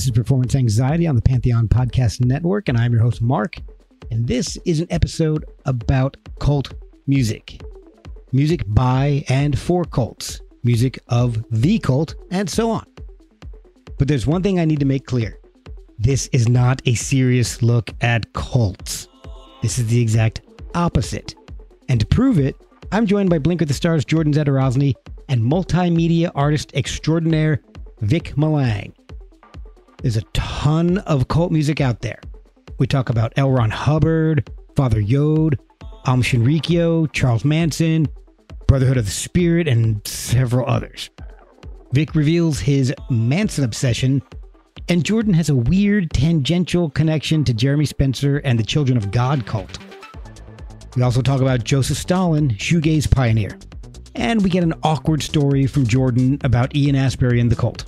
This is Performance Anxiety on the Pantheon Podcast Network, and I'm your host, Mark. And this is an episode about cult music. Music by and for cults. Music of the cult, and so on. But there's one thing I need to make clear. This is not a serious look at cults. This is the exact opposite. And to prove it, I'm joined by Blink with the Stars' Jordon Zadorozny and multimedia artist extraordinaire Vic Malang. There's a ton of cult music out there. We talk about L. Ron Hubbard, Father Yod, Am Shinrikyo, Charles Manson, Brotherhood of the Spirit, and several others. Vic reveals his Manson obsession, and Jordon has a weird tangential connection to Jeremy Spencer and the Children of God cult. We also talk about Joseph Stalin, shoegaze pioneer. And we get an awkward story from Jordon about Ian Astbury and the cult.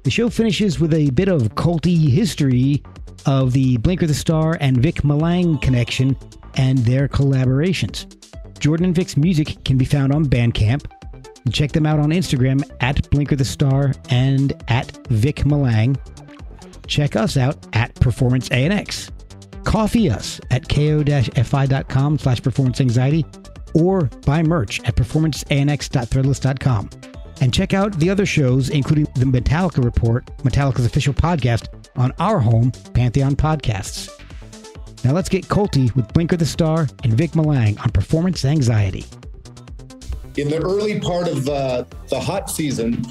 The show finishes with a bit of culty history of the Blink with the Star and Vic Malang connection and their collaborations. Jordon and Vic's music can be found on Bandcamp. Check them out on Instagram at Blink with the Star and at Vic Malang. Check us out at Performance ANX. Coffee us at ko-fi.com/performanceanxiety or buy merch at performanceanx.threadless.com. And check out the other shows, including the Metallica Report, Metallica's official podcast, on our home, Pantheon Podcasts. Now let's get culty with Blink with the Star and Vic Malang on Performance Anxiety. In the early part of the hot season,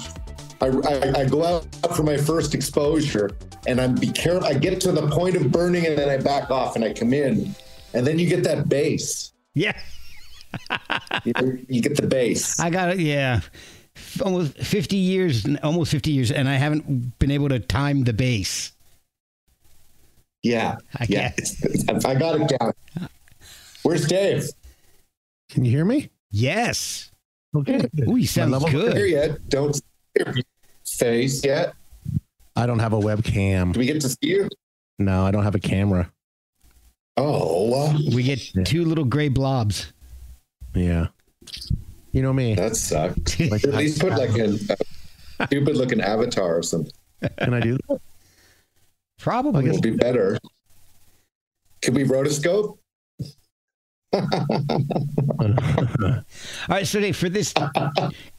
I go out for my first exposure, and I get to the point of burning, and then I back off, and I come in, and then you get that bass. Yeah. you get the bass. I got it, yeah. Almost 50 years, and I haven't been able to time the bass. Yeah. I got it down. Where's Dave? Can you hear me? Yes. Okay. Ooh, you sound good. Here yet. Don't see your face yet. I don't have a webcam. Do we get to see you? No, I don't have a camera. Oh. We get two little gray blobs. Yeah. You know me. That sucked. At least put like a stupid looking avatar or something. Can I do that? Probably. It'll be better. Could we rotoscope? All right, so Dave, for this,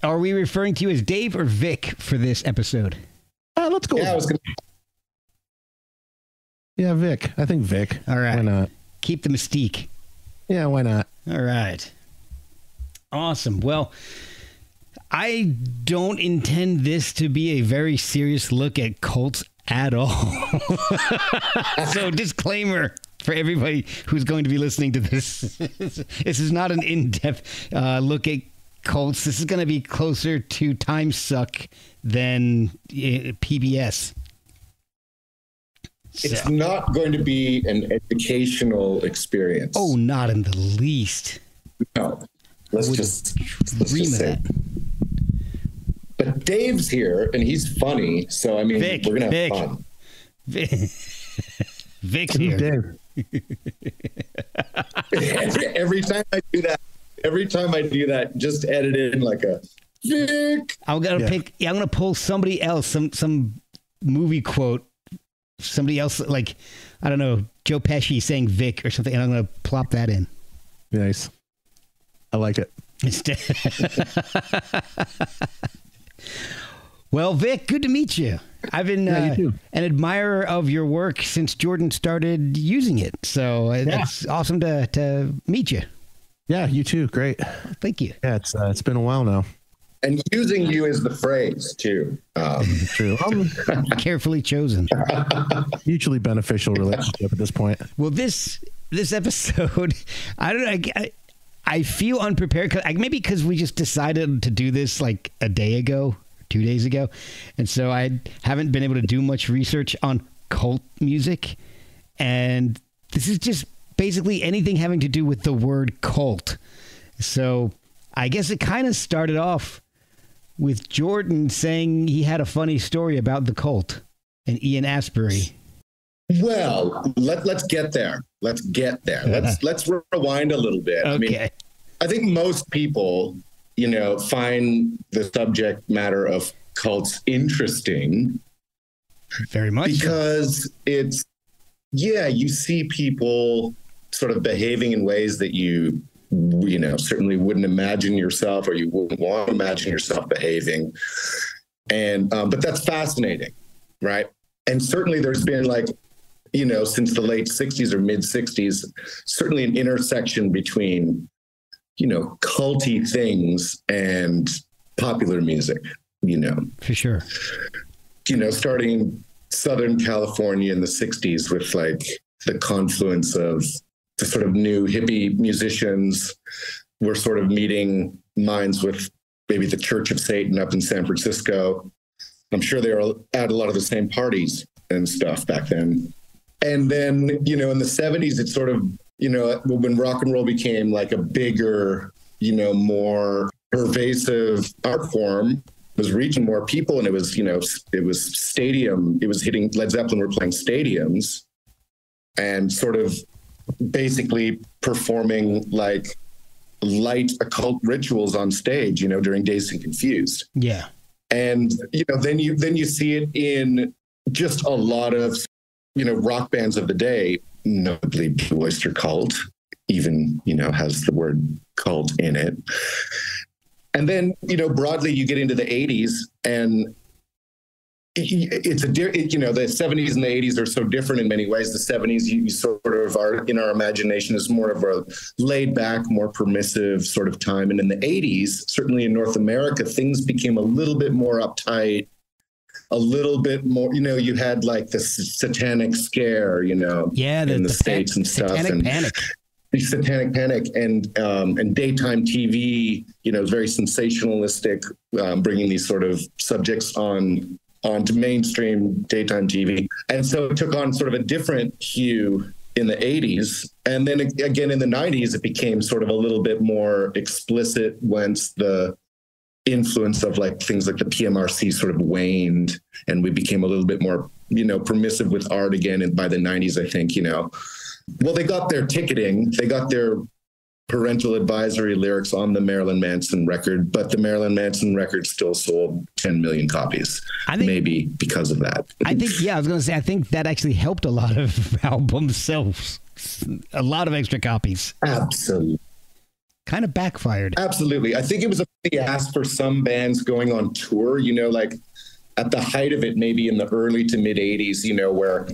are we referring to you as Dave or Vic for this episode? Let's go. Yeah, Vic. I think Vic. All right. Why not? Keep the mystique. Yeah, why not? All right. Awesome. Well, I don't intend this to be a very serious look at cults at all. So disclaimer for everybody who's going to be listening to this. This is not an in-depth look at cults. This is going to be closer to Time Suck than PBS. It's not going to be an educational experience. Oh, not in the least. No. Let's just say. But Dave's here, and he's funny, so I mean, Vic, we're gonna have fun. Vic's here. Dave. every time I do that, just edit in like a Vic. I'm gonna pull somebody else, some movie quote, somebody else, like, I don't know, Joe Pesci saying Vic or something, and I'm gonna plop that in. Nice. I like it. Well, Vic, good to meet you. I've been an admirer of your work since Jordon started using it. So it's awesome to meet you. Yeah, you too. Great. Thank you. Yeah, it's been a while now. And using you is the phrase too. True. Carefully chosen. Mutually beneficial relationship at this point. Well, this episode, I don't know. I feel unprepared, maybe because we just decided to do this like a day ago, 2 days ago. And so I haven't been able to do much research on cult music. And this is just basically anything having to do with the word cult. So I guess it kind of started off with Jordon saying he had a funny story about the cult and Ian Astbury. Well, let's get there. Let's rewind a little bit. Okay. I mean, I think most people, find the subject matter of cults interesting. Very much. Because you see people sort of behaving in ways that you certainly wouldn't imagine yourself, or you wouldn't want to imagine yourself behaving. And, but that's fascinating. Right. And certainly there's been since the late 60s or mid 60s, certainly an intersection between, culty things and popular music, For sure. Starting in Southern California in the 60s with the confluence of the sort of new hippie musicians were sort of meeting minds with maybe the Church of Satan up in San Francisco. I'm sure they were at a lot of the same parties and stuff back then. And then, in the 70s, it's sort of, when rock and roll became like a bigger, more pervasive art form, was reaching more people. And it was hitting, Led Zeppelin were playing stadiums and sort of basically performing like light occult rituals on stage, during Dazed and Confused. Yeah. And, then you see it in just a lot of, rock bands of the day, notably Blue Oyster Cult, even, has the word cult in it. And then, broadly you get into the 80s, and it's the 70s and the 80s are so different in many ways. The 70s, you sort of are in our imagination is more of a laid back, more permissive sort of time. And in the 80s, certainly in North America, things became a little bit more uptight, a little bit more, you had like the satanic scare, in the States and stuff. Satanic Panic. The Satanic Panic and daytime TV, very sensationalistic, bringing these sort of subjects onto mainstream daytime TV. And so it took on sort of a different hue in the 80s. And then again, in the 90s, it became sort of a little bit more explicit once the influence of things like the PMRC sort of waned, and we became a little bit more, permissive with art again. And by the 90s, I think, well, they got their ticketing, they got their parental advisory lyrics on the Marilyn Manson record, but the Marilyn Manson record still sold 10 million copies. I think maybe because of that. I was going to say, I think that actually helped a lot of albums sell a lot of extra copies. Absolutely. Kind of backfired. Absolutely. I think it was a big ask for some bands going on tour, at the height of it, maybe in the early to mid 80s, where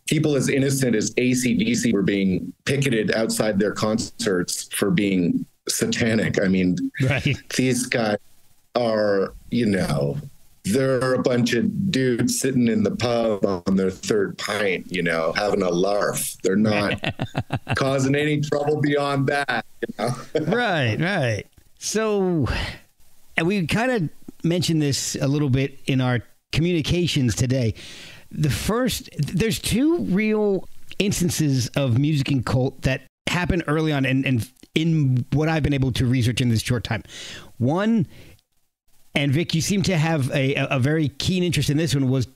people as innocent as AC/DC were being picketed outside their concerts for being satanic. I mean, right. These guys are, they're a bunch of dudes sitting in the pub on their third pint, having a larf. They're not causing any trouble beyond that. Right. So, and we kind of mentioned this a little bit in our communications today. There's two real instances of music and cult that happened early on and in what I've been able to research in this short time. One, and Vic, you seem to have a very keen interest in this one, was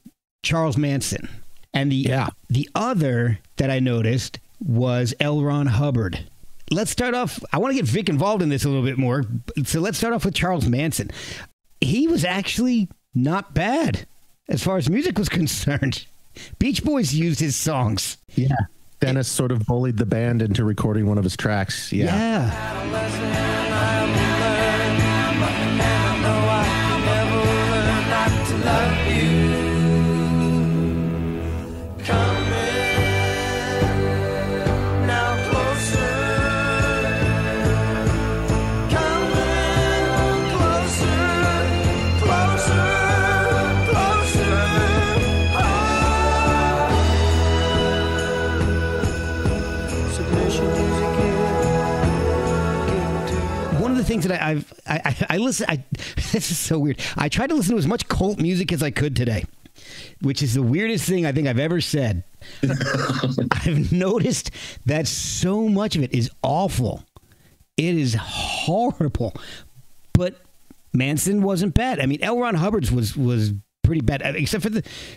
Charles Manson. And the other that I noticed was L. Ron Hubbard. Let's start off. I want to get Vic involved in this a little bit more. So let's start off with Charles Manson. He was actually not bad as far as music was concerned. Beach Boys used his songs. Yeah. Dennis sort of bullied the band into recording one of his tracks. Yeah. Things that I listen. This is so weird. I tried to listen to as much cult music as I could today, which is the weirdest thing I think I've ever said. I've noticed that so much of it is awful. It is horrible. But Manson wasn't bad. I mean, L. Ron Hubbard's was pretty bad, except for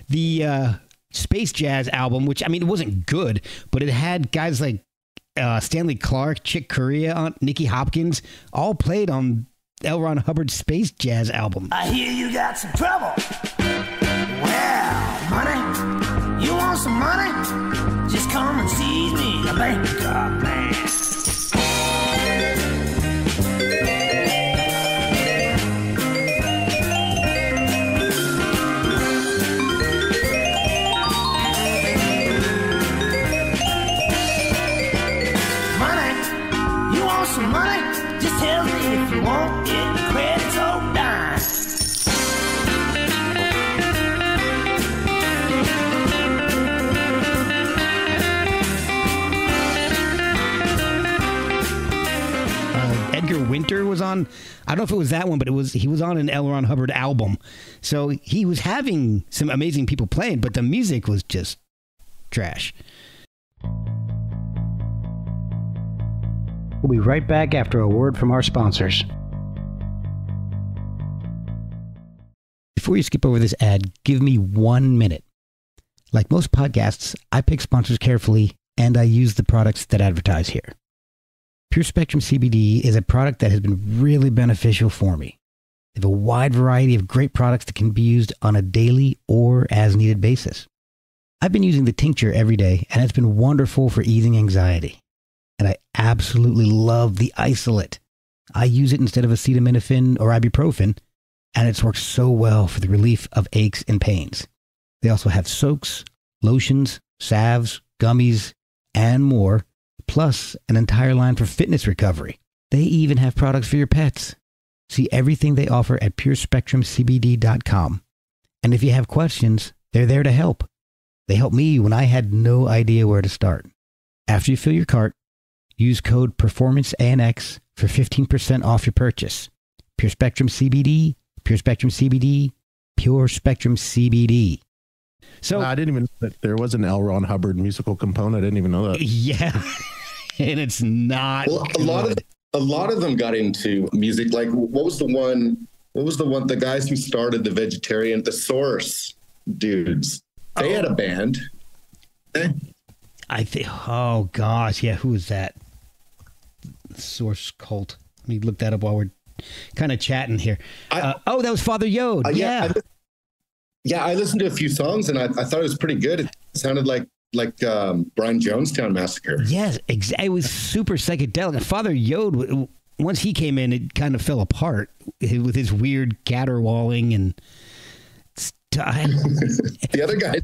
the Space Jazz album, which, I mean, it wasn't good, but it had guys like Stanley Clarke, Chick Corea, Nicky Hopkins, all played on L. Ron Hubbard's Space Jazz album. I hear you got some trouble. Well, Honey, you want some money? Just come and seize me a Bangkok man. Money, you want some money? Just tell me if you want it, credits or dime. Edgar Winter was on, I don't know if it was that one, but he was on an L. Ron Hubbard album. So he was having some amazing people playing, but the music was just trash. We'll be right back after a word from our sponsors. Before you skip over this ad, give me 1 minute. Like most podcasts, I pick sponsors carefully and I use the products that advertise here. Pure Spectrum CBD is a product that has been really beneficial for me. They have a wide variety of great products that can be used on a daily or as needed basis. I've been using the tincture every day and it's been wonderful for easing anxiety. And I absolutely love the isolate. I use it instead of acetaminophen or ibuprofen, and it's worked so well for the relief of aches and pains. They also have soaks, lotions, salves, gummies, and more, plus an entire line for fitness recovery. They even have products for your pets. See everything they offer at purespectrumcbd.com. And if you have questions, they're there to help. They helped me when I had no idea where to start. After you fill your cart, use code PerformanceANX for 15% off your purchase. Pure Spectrum CBD, Pure Spectrum CBD, Pure Spectrum CBD. So I didn't even know that there was an L. Ron Hubbard musical component. I didn't even know that. Yeah, and it's not. Well, a lot of them got into music. Like, what was the one? The guys who started the Vegetarian, the Source dudes. They had a band. I think. Oh gosh, yeah. Who was that? Source Cult. Let me look that up while we're kind of chatting here. That was Father Yod. Yeah. I listened to a few songs and I thought it was pretty good. It sounded like Brian Jonestown Massacre. Yes, it was super psychedelic. Father Yod, once he came in, it kind of fell apart with his weird caterwauling and the other guy.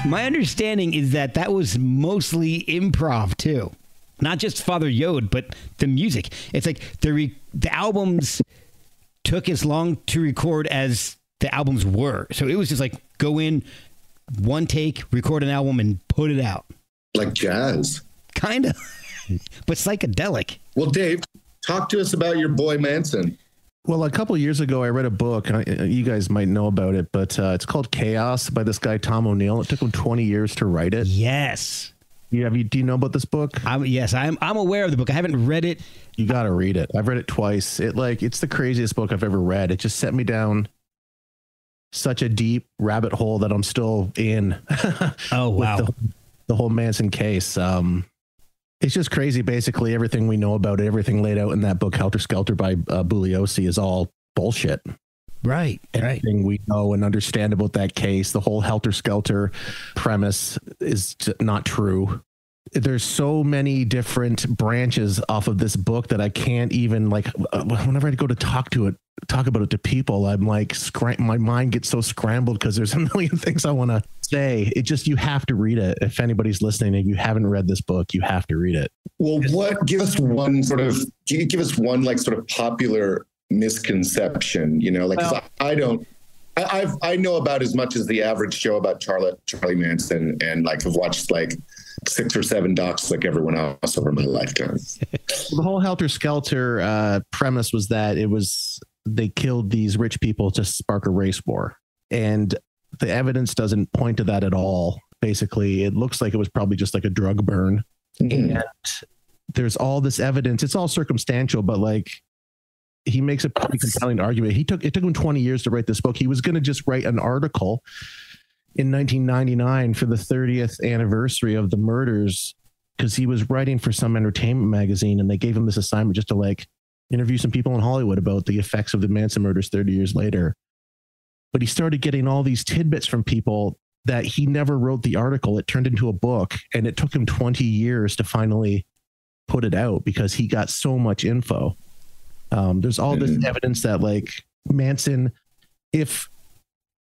My understanding is that was mostly improv too, not just Father Yod, but the music. It's like the albums took as long to record as the albums were, so it was just like go in, one take, record an album, and put it out. Like jazz, kind of, but psychedelic. Well, Dave, talk to us about your boy Manson. Well, a couple of years ago, I read a book. You guys might know about it, but it's called Chaos by this guy, Tom O'Neill. It took him 20 years to write it. Yes. Do you know about this book? Yes, I'm aware of the book. I haven't read it. You got to read it. I've read it twice. It's the craziest book I've ever read. It just set me down such a deep rabbit hole that I'm still in. Oh, wow. The whole Manson case. It's just crazy. Basically, everything we know about it, everything laid out in that book, Helter Skelter by Bugliosi, is all bullshit. Right. Everything we know and understand about that case, the whole Helter Skelter premise is not true. There's so many different branches off of this book that I can't even, like, whenever I go to talk about it to people, I'm like, my mind gets so scrambled because there's a million things I want to say. You have to read it. If anybody's listening and you haven't read this book, you have to read it. Well, give us one sort of popular misconception, like, well, I know about as much as the average Joe about Charlie Manson, and like have watched like 6 or 7 docs like everyone else over my lifetime. The whole helter-skelter premise was that they killed these rich people to spark a race war. And the evidence doesn't point to that at all. Basically, it looks like it was probably just like a drug burn. And there's all this evidence. It's all circumstantial, but like he makes a pretty compelling argument. It took him 20 years to write this book. He was going to just write an article in 1999 for the 30th anniversary of the murders, because he was writing for some entertainment magazine, and they gave him this assignment just to like interview some people in Hollywood about the effects of the Manson murders 30 years later. But he started getting all these tidbits from people that he never wrote the article. It turned into a book, and it took him 20 years to finally put it out because he got so much info. There's all this evidence that like Manson, if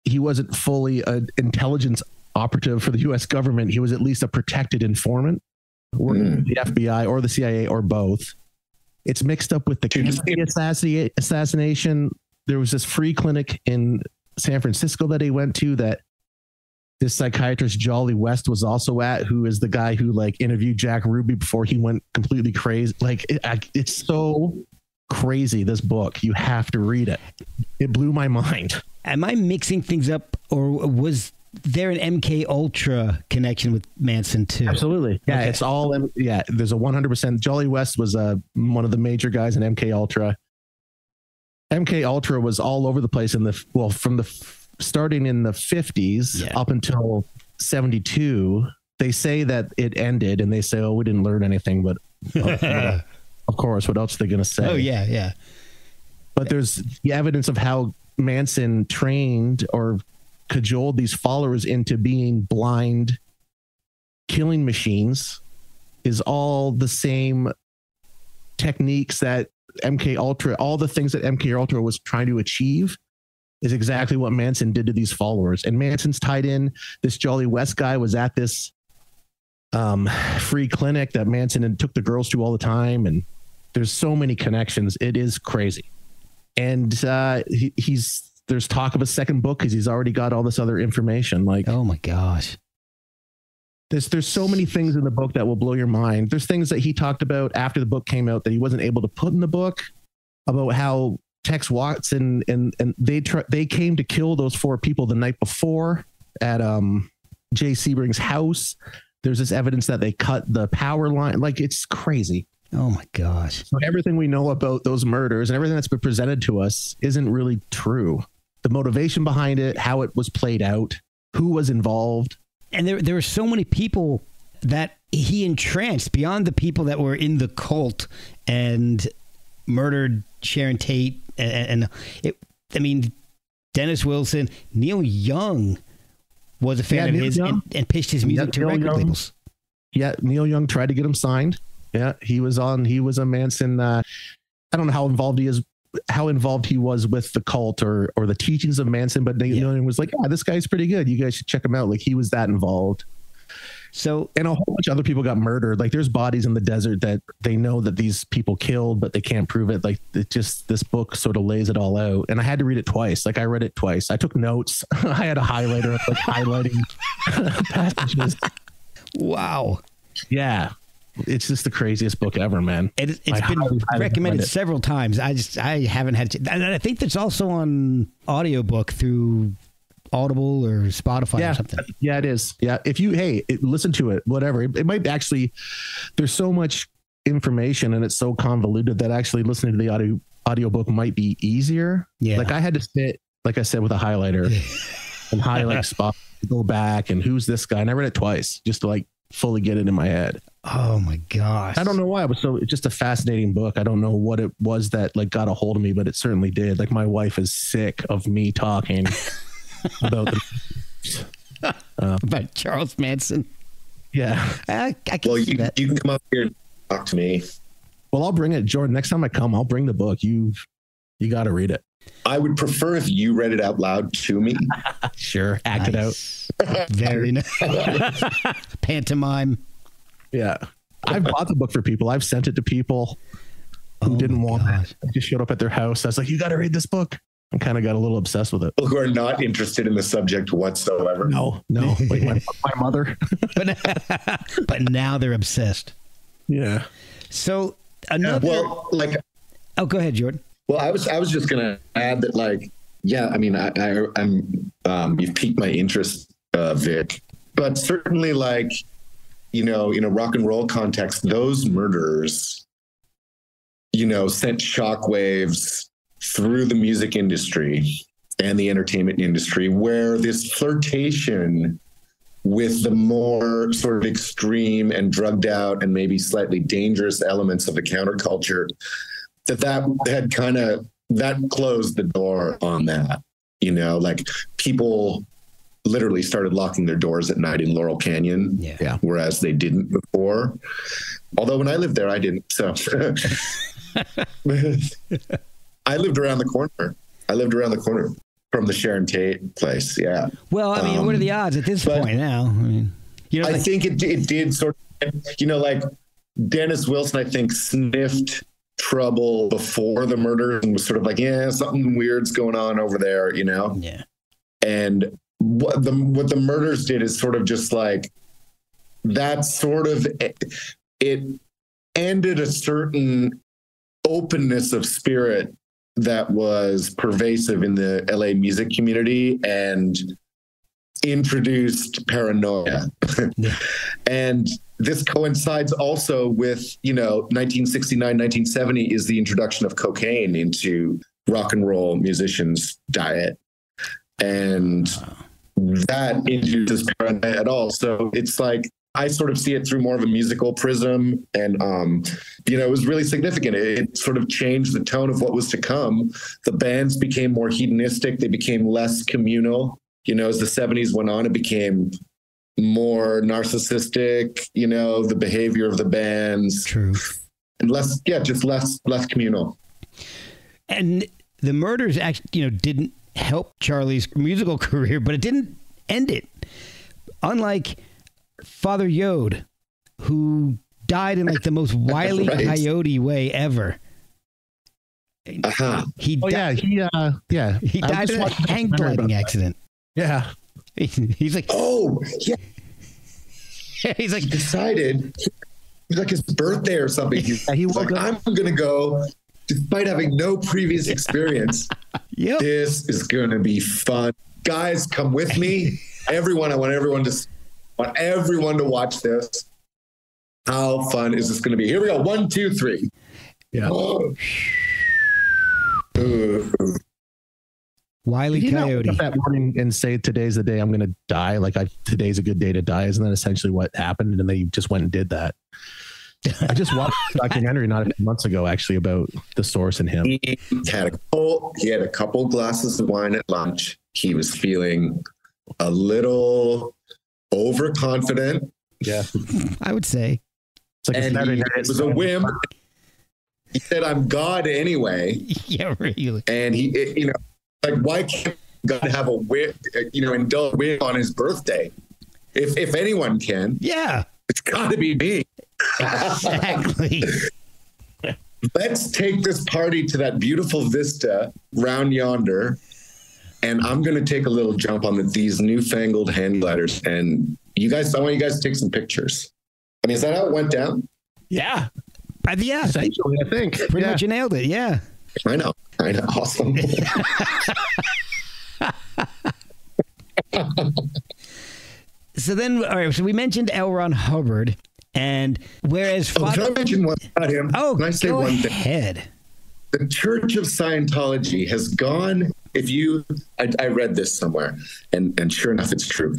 he wasn't fully an intelligence operative for the U.S. government, he was at least a protected informant, working with the FBI or the CIA or both. It's mixed up with the Kennedy assassination. There was this free clinic in San Francisco that he went to that this psychiatrist Jolly West was also at, who is the guy who like interviewed Jack Ruby before he went completely crazy. Like it's so crazy, this book. You have to read it. It blew my mind. Am I mixing things up, or was there an MK Ultra connection with Manson too? Absolutely. Yeah, Okay. it's all. Yeah, there's a 100%. Jolly West was one of the major guys in MK Ultra. MK Ultra was all over the place from starting in the 50s up until 72. They say that it ended, and they say, "Oh, we didn't learn anything," but of course, what else are they going to say? Oh yeah. But there's the evidence of how Manson trained or cajoled these followers into being blind killing machines is all the same techniques that MK Ultra, all the things that MK Ultra was trying to achieve is exactly what Manson did to these followers. And Manson's tied in. This Jolly West guy was at this free clinic that Manson took the girls to all the time. And there's so many connections. It is crazy. And there's talk of a second book because he's already got all this other information. Like, oh my gosh. There's so many things in the book that will blow your mind. There's things that he talked about after the book came out that he wasn't able to put in the book, about how Tex Watson and they came to kill those 4 people the night before at Jay Sebring's house. There's this evidence that they cut the power line. Like, it's crazy. Oh my gosh. So everything we know about those murders and everything that's been presented to us isn't really true. The motivation behind it, how it was played out, who was involved. And there were so many people that he entranced beyond the people that were in the cult and murdered Sharon Tate. And Dennis Wilson, Neil Young was a fan of his and pitched his music to record labels. Yeah, Neil Young tried to get him signed. Yeah, he was a Manson. I don't know how involved he was with the cult or the teachings of Manson, but Neil Young was like, yeah, this guy's pretty good. You guys should check him out. Like, he was that involved. So, and a whole bunch of other people got murdered. Like, there's bodies in the desert that they know that these people killed, but they can't prove it. Like, this book sort of lays it all out. And I had to read it twice. Like, I read it twice. I took notes. I had a highlighter, like highlighting passages. Wow. Yeah. It's just the craziest book ever, man. It's been recommended several times. I haven't had to. And I think that's also on audiobook through Audible or Spotify or something. Yeah, it is. Yeah. If you, listen to it, whatever. It might actually, there's so much information and it's so convoluted that actually listening to the audiobook might be easier. Yeah. Like, I had to sit, like I said, with a highlighter and highlight spot, go back and who's this guy. And I read it twice just to like fully get it in my head. Oh my gosh. I don't know why it was it's just a fascinating book. I don't know what it was that like got a hold of me, but it certainly did. Like, my wife is sick of me talking about about Charles Manson. Yeah. I can see that. You can come up here and talk to me. Well, I'll bring it, Jordan. Next time I come, I'll bring the book. You got to read it. I would prefer if you read it out loud to me. Sure. Act it out. Very nice. Pantomime. Yeah. I've bought the book for people. I've sent it to people who didn't want it. I just showed up at their house. I was like, you got to read this book. I kind of got a little obsessed with it. People who are not interested in the subject whatsoever. No. Like my mother. But now they're obsessed. Yeah. So another. Well, like, oh, go ahead, Jordan. well, I was just gonna add that, like, yeah, I mean, I'm you've piqued my interest, Vic, but certainly, like, you know, in a rock and roll context, those murders, you know, sent shockwaves through the music industry and the entertainment industry, where this flirtation with the more sort of extreme and drugged out and maybe slightly dangerous elements of the counterculture, that closed the door on that. You know, like, people literally started locking their doors at night in Laurel Canyon, whereas they didn't before. Although when I lived there, I didn't. So I lived around the corner from the Sharon Tate place. Yeah. Well, I mean, what are the odds at this point now? I mean, you know, I think it did sort of, you know, like, Dennis Wilson, I think, sniffed trouble before the murder and was sort of like, yeah, something weird's going on over there, you know? Yeah. And what the murders did is sort of just like, that sort of, it ended a certain openness of spirit that was pervasive in the LA music community and introduced paranoia. And this coincides also with, you know, 1969, 1970 is the introduction of cocaine into rock and roll musicians' diet. And that introduces paranoia at all. So it's like, I sort of see it through more of a musical prism. And, you know, it was really significant. It sort of changed the tone of what was to come. The bands became more hedonistic. They became less communal. You know, as the 70s went on, it became more narcissistic, you know, the behavior of the bands. True. And less communal. And the murders actually, you know, didn't help Charlie's musical career, but it didn't end it. Unlike Father Yode, who died in like the most wily coyote way ever. He died in a hang gliding accident. Yeah. He's like, oh, yeah. He's like, decided, it was like his birthday or something. He was like, I'm going to go, despite having no previous experience. Yep. This is going to be fun. Guys, come with me. I want everyone to watch this. How fun is this going to be? Here we go. 1, 2, 3. Yeah. Oh. Wile E. Coyote. That morning and say today's the day I'm going to die. Like, today's a good day to die. Isn't that essentially what happened? And they just went and did that. I just watched a documentary not a few months ago, actually, about the source and him. He had a couple glasses of wine at lunch. He was feeling a little overconfident. Yeah, I would say. It's like it was a whim. He said, "I'm God anyway." Yeah, really. And he, like, why can't God have a whim, indulge whim on his birthday? If anyone can, yeah, it's got to be me. Exactly. Let's take this party to that beautiful vista round yonder, and I'm going to take a little jump on these newfangled hang gliders. And I want you guys to take some pictures. I mean, is that how it went down? Yeah. Yeah. Essentially, I think. Pretty much you nailed it. Yeah. I know. Awesome. So then, all right. So we mentioned L. Ron Hubbard, and whereas can I mention one about him? Oh, can I say go one ahead. Thing? The Church of Scientology has gone. I read this somewhere, and sure enough, it's true.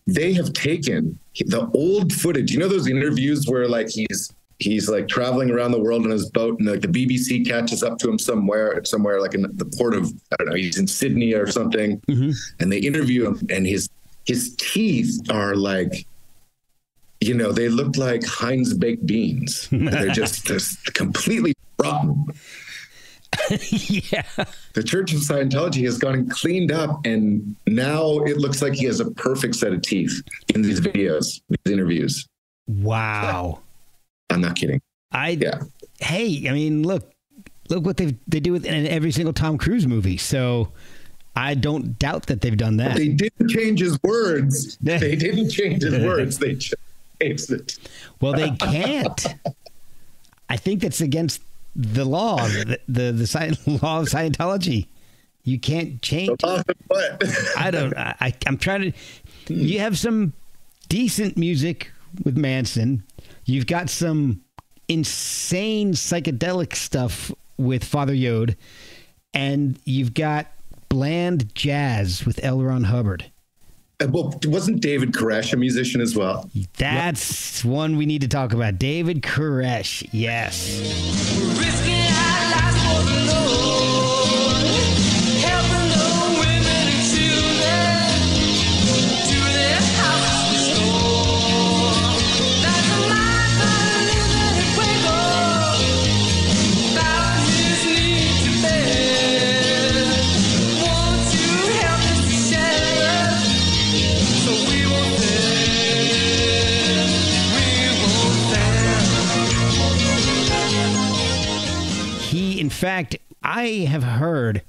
They have taken the old footage. You know those interviews where, like, he's like traveling around the world on his boat, and like the BBC catches up to him somewhere like in the port of, I don't know, he's in Sydney or something, and they interview him, and his teeth are like, they look like Heinz baked beans. They're just completely rotten. Yeah. The Church of Scientology has gone and cleaned up, and now it looks like he has a perfect set of teeth in these videos, these interviews. Wow. I'm not kidding. Hey, I mean, look, look what they do with in every single Tom Cruise movie. So I don't doubt that they've done that. They didn't change his words. They didn't change his words. They changed it. Well, they can't. I think that's against the law, the law of Scientology. You can't change. What? I'm trying to. You have some decent music with Manson. You've got some insane psychedelic stuff with Father Yod, and you've got bland jazz with L. Ron Hubbard. Well, wasn't David Koresh a musician as well? That's one we need to talk about. David Koresh, yes. Risking our lives for the Lord, helping the women and children to their houses restored. That's a life I live and wake up, bowing his knee to bed. Won't you help us to share us, so we won't fail, He, in fact, I have heard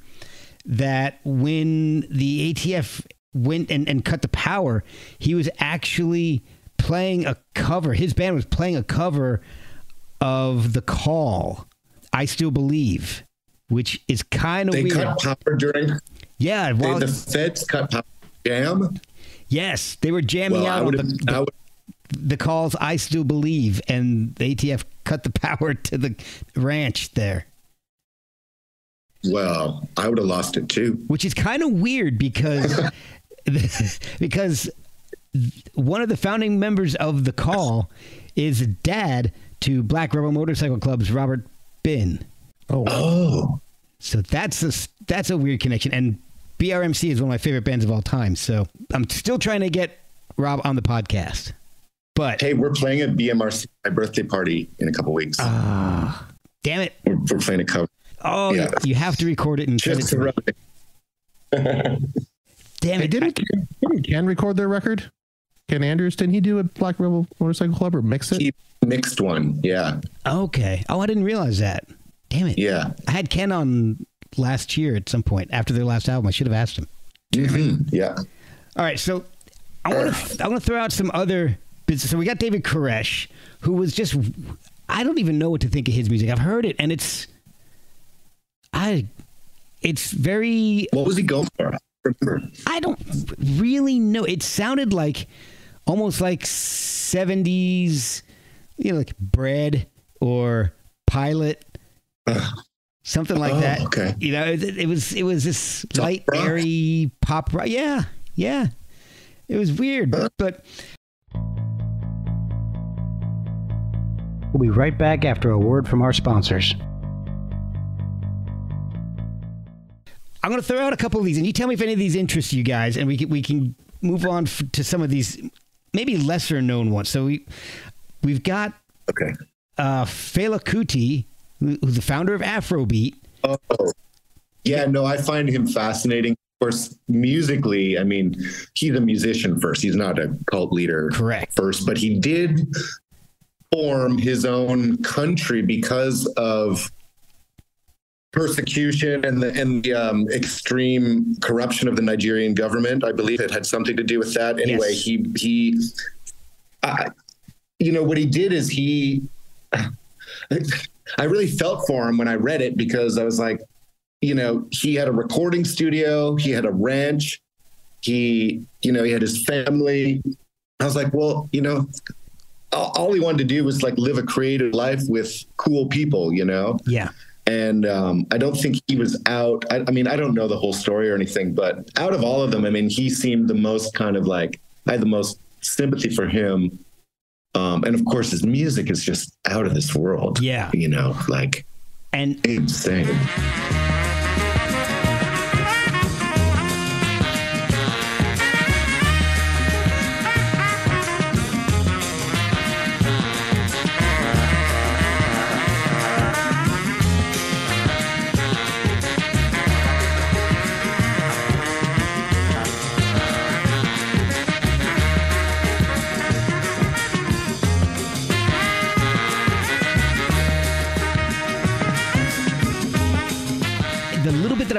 that when the ATF went and cut the power, he was actually playing a cover. His band was playing a cover of The Call, I Still Believe, which is kind of weird. They cut power during... Yeah. Well, the feds cut power. Jam? Yes, they were jamming out on the Call's I Still Believe, and the ATF cut the power to the ranch there. Well, I would have lost it too. Which is kind of weird because because one of the founding members of The Call is dad to Black Rebel Motorcycle Club's Robert Bin. Oh. So that's a weird connection. And BRMC is one of my favorite bands of all time. So I'm still trying to get Rob on the podcast. But hey, we're playing at BMRC, my birthday party, in a couple weeks. Damn it. We're playing a cover. Oh, yeah. You have to record it and send it to me. Damn it. Didn't Ken record their record? Ken Andrews, didn't he do a Black Rebel Motorcycle Club or mix it? He mixed one, yeah. Okay. Oh, I didn't realize that. Damn it. Yeah. I had Ken on last year at some point after their last album. I should have asked him. Mm-hmm. Yeah. All right. So I want to throw out some other business. So we got David Koresh, who was just, I don't even know what to think of his music. I've heard it and it's very... What was he going for? I don't really know. It sounded like almost like 70s, like Bread or Pilot, something like that. Okay. It was this light, rock? airy pop rock. Yeah. It was weird, but we'll be right back after a word from our sponsors. I'm going to throw out a couple of these, and you tell me if any of these interest you guys, and we can move on to some of these maybe lesser known ones. So we've got Fela Kuti, who's the founder of Afrobeat. Oh, yeah, no, I find him fascinating. Of course, musically, I mean, he's a musician first. He's not a cult leader first, but he did form his own country because of persecution and the extreme corruption of the Nigerian government. I believe it had something to do with that. Anyway, yes. he what he did is I really felt for him when I read it, because I was like, he had a recording studio, he had a ranch, he had his family. I was like, well, all he wanted to do was like live a creative life with cool people, Yeah. And I don't think he was out. I mean, I don't know the whole story or anything, but out of all of them, I mean, he seemed the most kind of like, I had the most sympathy for him. And of course, his music is just out of this world. Yeah. And insane.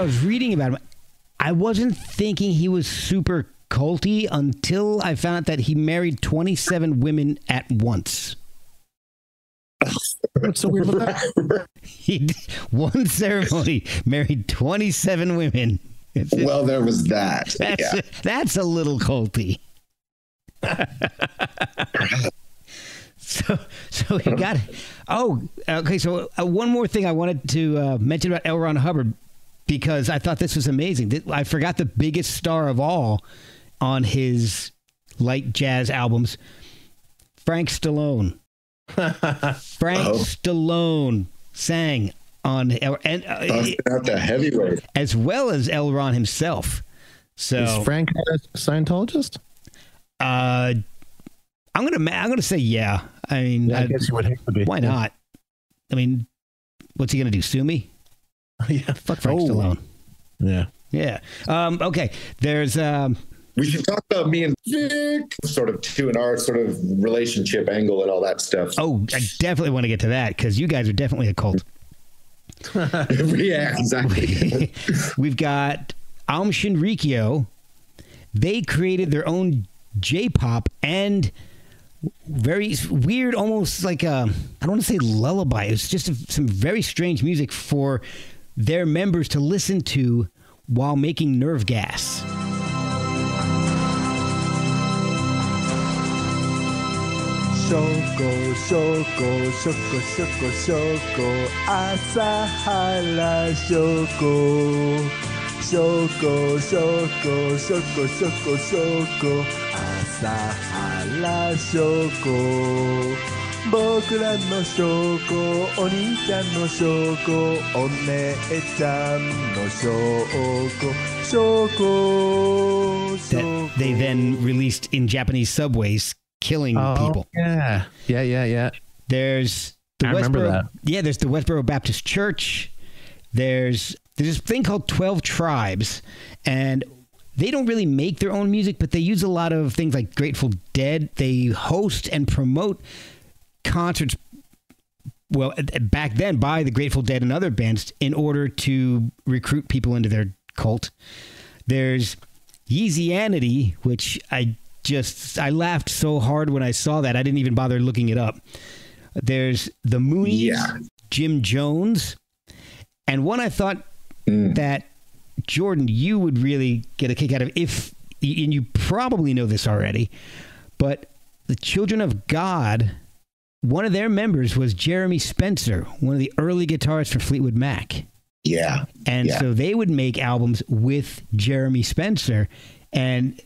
was reading about him, I wasn't thinking he was super culty until I found out that he married 27 women at once. What's so weird about that? He one ceremony married 27 women. Well, there was that. That's a little culty. So he got. Oh, okay. So one more thing I wanted to mention about L. Ron Hubbard, because I thought this was amazing. I forgot the biggest star of all on his light jazz albums, Frank Stallone. Stallone sang on not the heavyweight, as well as L. Ron himself. So is Frank a Scientologist? I'm gonna say yeah. I mean, I guess you would have to be. Why not? I mean, what's he gonna do? Sue me? Yeah, fuck Frank Stallone. Yeah. Okay. There's we should talk about me and Vic, sort of too, in our sort of relationship angle and all that stuff. Oh, I definitely want to get to that because you guys are definitely a cult. Yeah, exactly. We've got Aum Shinrikyo. They created their own J-pop and very weird, almost like I don't want to say lullaby. It's just some very strange music for their members to listen to while making nerve gas. Shoko, shoko, shoko, shoko, shoko, Asahara shoko. Shoko, shoko, shoko, shoko, shoko, Asahara shoko. 僕らのshoko、お兄ちゃんのshoko、お姉ちゃんのshoko、shoko。 That they then released in Japanese subways, killing people. Yeah. There's the I remember Westboro, that. Yeah, there's the Westboro Baptist Church. There's this thing called 12 Tribes, and they don't really make their own music, but they use a lot of things like Grateful Dead. They host and promote concerts, well, back then by the Grateful Dead and other bands in order to recruit people into their cult. There's Yeezianity, which I laughed so hard when I saw that I didn't even bother looking it up. There's the Moonies, Jim Jones, and one I thought that Jordon, you would really get a kick out of, and you probably know this already, but the Children of God, one of their members was Jeremy Spencer, one of the early guitarists for Fleetwood Mac. Yeah. And so they would make albums with Jeremy Spencer, and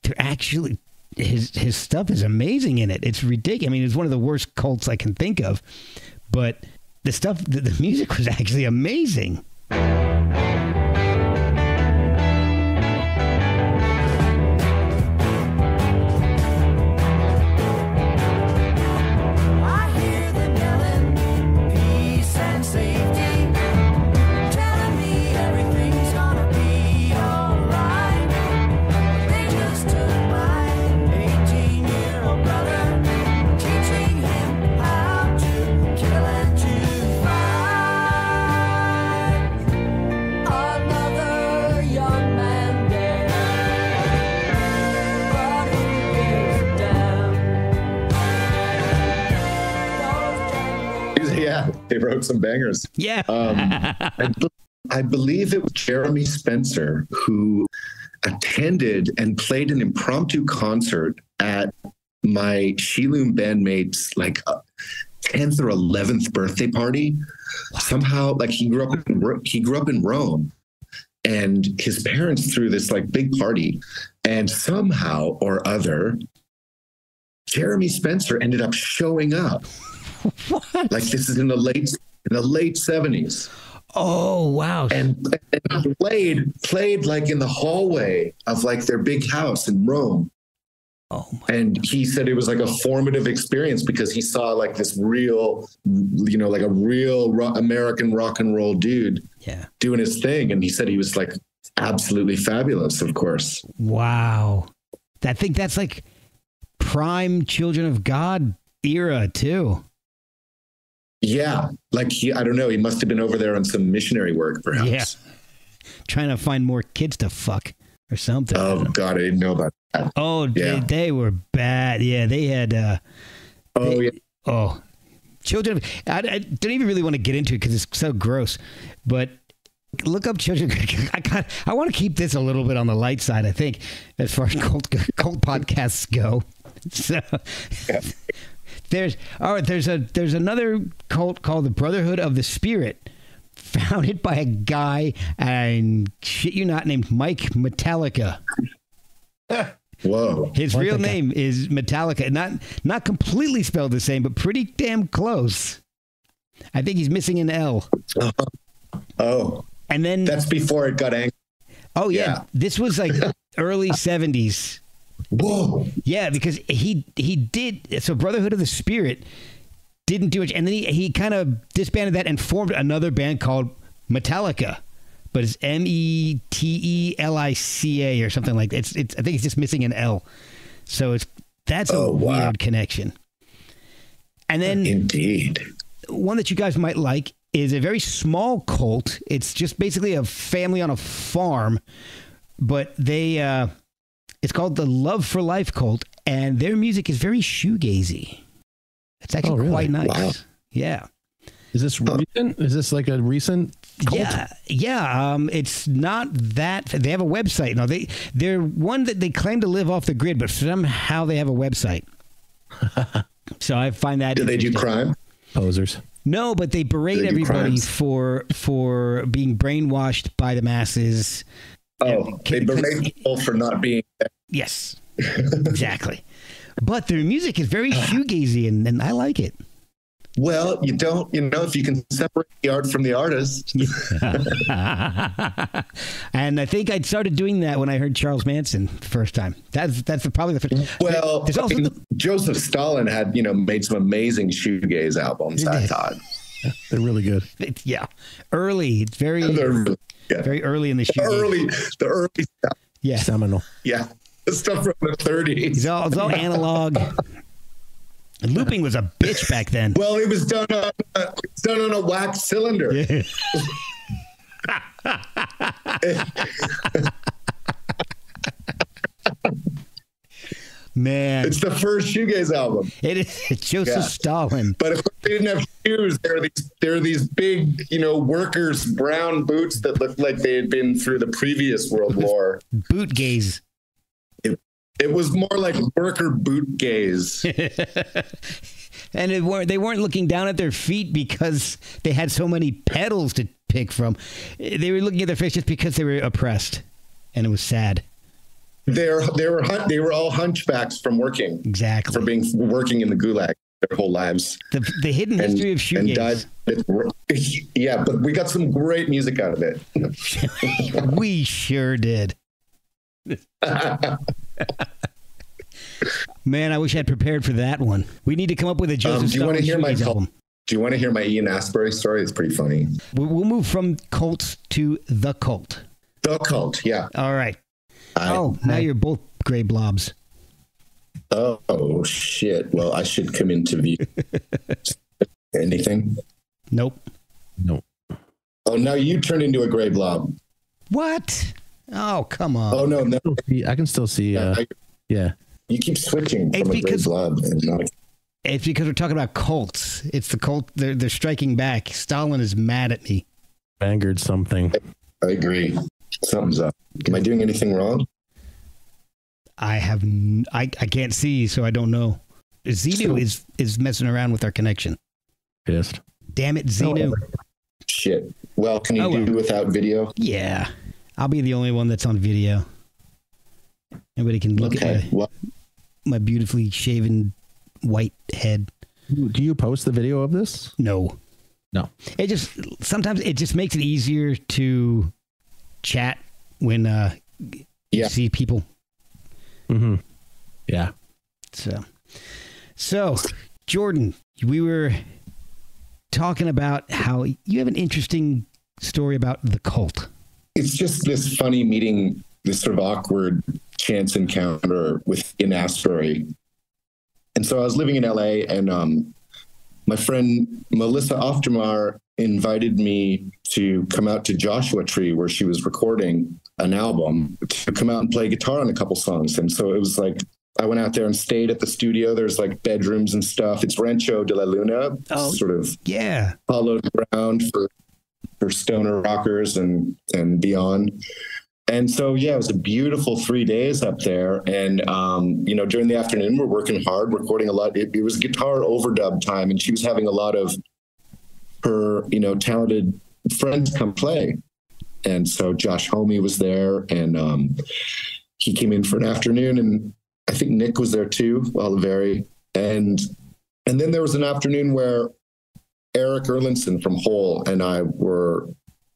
they're actually, his stuff is amazing in it. It's ridiculous. I mean, it's one of the worst cults I can think of, but the music was actually amazing. They wrote some bangers. Yeah. I believe it was Jeremy Spencer who attended and played an impromptu concert at my Shiloom bandmate's 10th or 11th birthday party. Somehow, he grew up in Rome, and his parents threw this big party, and somehow or other, Jeremy Spencer ended up showing up. What? This is in the late 70s. Oh, wow. And played in the hallway of their big house in Rome. Oh my. And he said it was a formative experience because he saw this real, a real American rock and roll dude doing his thing. And he said he was absolutely fabulous, of course. Wow. I think that's prime Children of God era too. Yeah. I don't know. He must have been over there on some missionary work, perhaps. trying to find more kids to fuck or something. Oh God, I didn't know about that. Oh, Yeah. they were bad. Yeah, they had. Yeah. Oh, children. I don't even really want to get into it because it's so gross. But look up children. I want to keep this a little bit on the light side. I think as far as cult podcasts go. So Yeah. there's another cult called the Brotherhood of the Spirit, founded by a guy, and shit you not, named Mike Metallica. Whoa. His real name is Metallica. Not completely spelled the same, but pretty damn close. I think he's missing an L. Oh. And then That's before it got angry. oh yeah, yeah. this was like early 70s. Whoa. Yeah, because he did so Brotherhood of the Spirit didn't do it, and then he kind of disbanded that and formed another band called Metallica. But it's Metelica or something like that. I think it's just missing an L. So that's a weird connection. And then Indeed. one that you guys might like is a very small cult. It's just basically a family on a farm, but it's called the Love for Life Cult, and their music is very shoegazy. It's actually quite nice. Wow. Yeah. Is this recent? Is this like a recent cult? Yeah. It's not that. They have a website. No, they're one that they claim to live off the grid, but somehow they have a website. So I find that. Do they do crime? Posers. No, but they berate everybody for being brainwashed by the masses. Oh, they berate people for not being there. Yes, exactly. But their music is very shoegazy, and I like it. Well, if you can separate the art from the artist. And I think I started doing that when I heard Charles Manson the first time. That's probably the first. Well, Joseph Stalin had, made some amazing shoegaze albums, I thought. They're really good. Yeah. Early. It's very, very early in the shoegaze. The early stuff. Yeah. Seminal. Yeah. The stuff from the 30s. It's all analog. And looping was a bitch back then. Well, it was done on a wax cylinder. Yeah. Man, it's the first shoegaze album. It is. It's Joseph Stalin. But if they didn't have shoes, there are these big, workers' brown boots that looked like they had been through the previous World War. Boot gaze. It was more like worker boot gaze. And they weren't looking down at their feet because they had so many pedals to pick from. They were looking at their face just because they were oppressed, and it was sad. They were all hunchbacks from working. Exactly. For working in the gulag their whole lives. The hidden history of shoegaze. Yeah, but we got some great music out of it. We sure did. Man, I wish I'd prepared for that one. We need to come up with a Joseph Stalin album. Do you want to hear my Ian Astbury story? It's pretty funny. We'll move from cults to the cult. The cult, yeah. All right. Now you're both gray blobs. Oh, shit. Well, I should come into view. Anything? Nope. Oh, now you turned into a gray blob. What? Oh, come on. Oh, no. I can still see. Yeah. You keep switching from a gray blob. It's because we're talking about cults. It's the cult. They're striking back. Stalin is mad at me. Vanguard something. I agree. Something's up. Am I doing anything wrong? I can't see, so I don't know. Xenu is messing around with our connection. Pissed. Damn it, Xenu. Shit. Well, can you do without video? Yeah. I'll be the only one that's on video. Everybody can look at my beautifully shaven white head. Do you post the video of this? No. Sometimes it just makes it easier to chat when you see people. Mm-hmm. Yeah. So Jordon, we were talking about how you have an interesting story about the cult. It's just this funny meeting, this sort of awkward chance encounter with Ian Astbury. And so I was living in LA, and my friend Melissa Oftermar invited me to come out to Joshua Tree, where she was recording an album, to come out and play guitar on a couple songs. And so it was like, I went out there and stayed at the studio. There's like bedrooms and stuff. It's Rancho de la Luna, sort of hallowed ground for stoner rockers and beyond. And so, yeah, it was a beautiful 3 days up there. And, during the afternoon, we're working hard, recording a lot. It was guitar overdub time, and she was having a lot of her, talented friends come play. And so Josh Homme was there, and he came in for an afternoon, and I think Nick was there too, Oliveri. And then there was an afternoon where Eric Erlandson from Hole and I were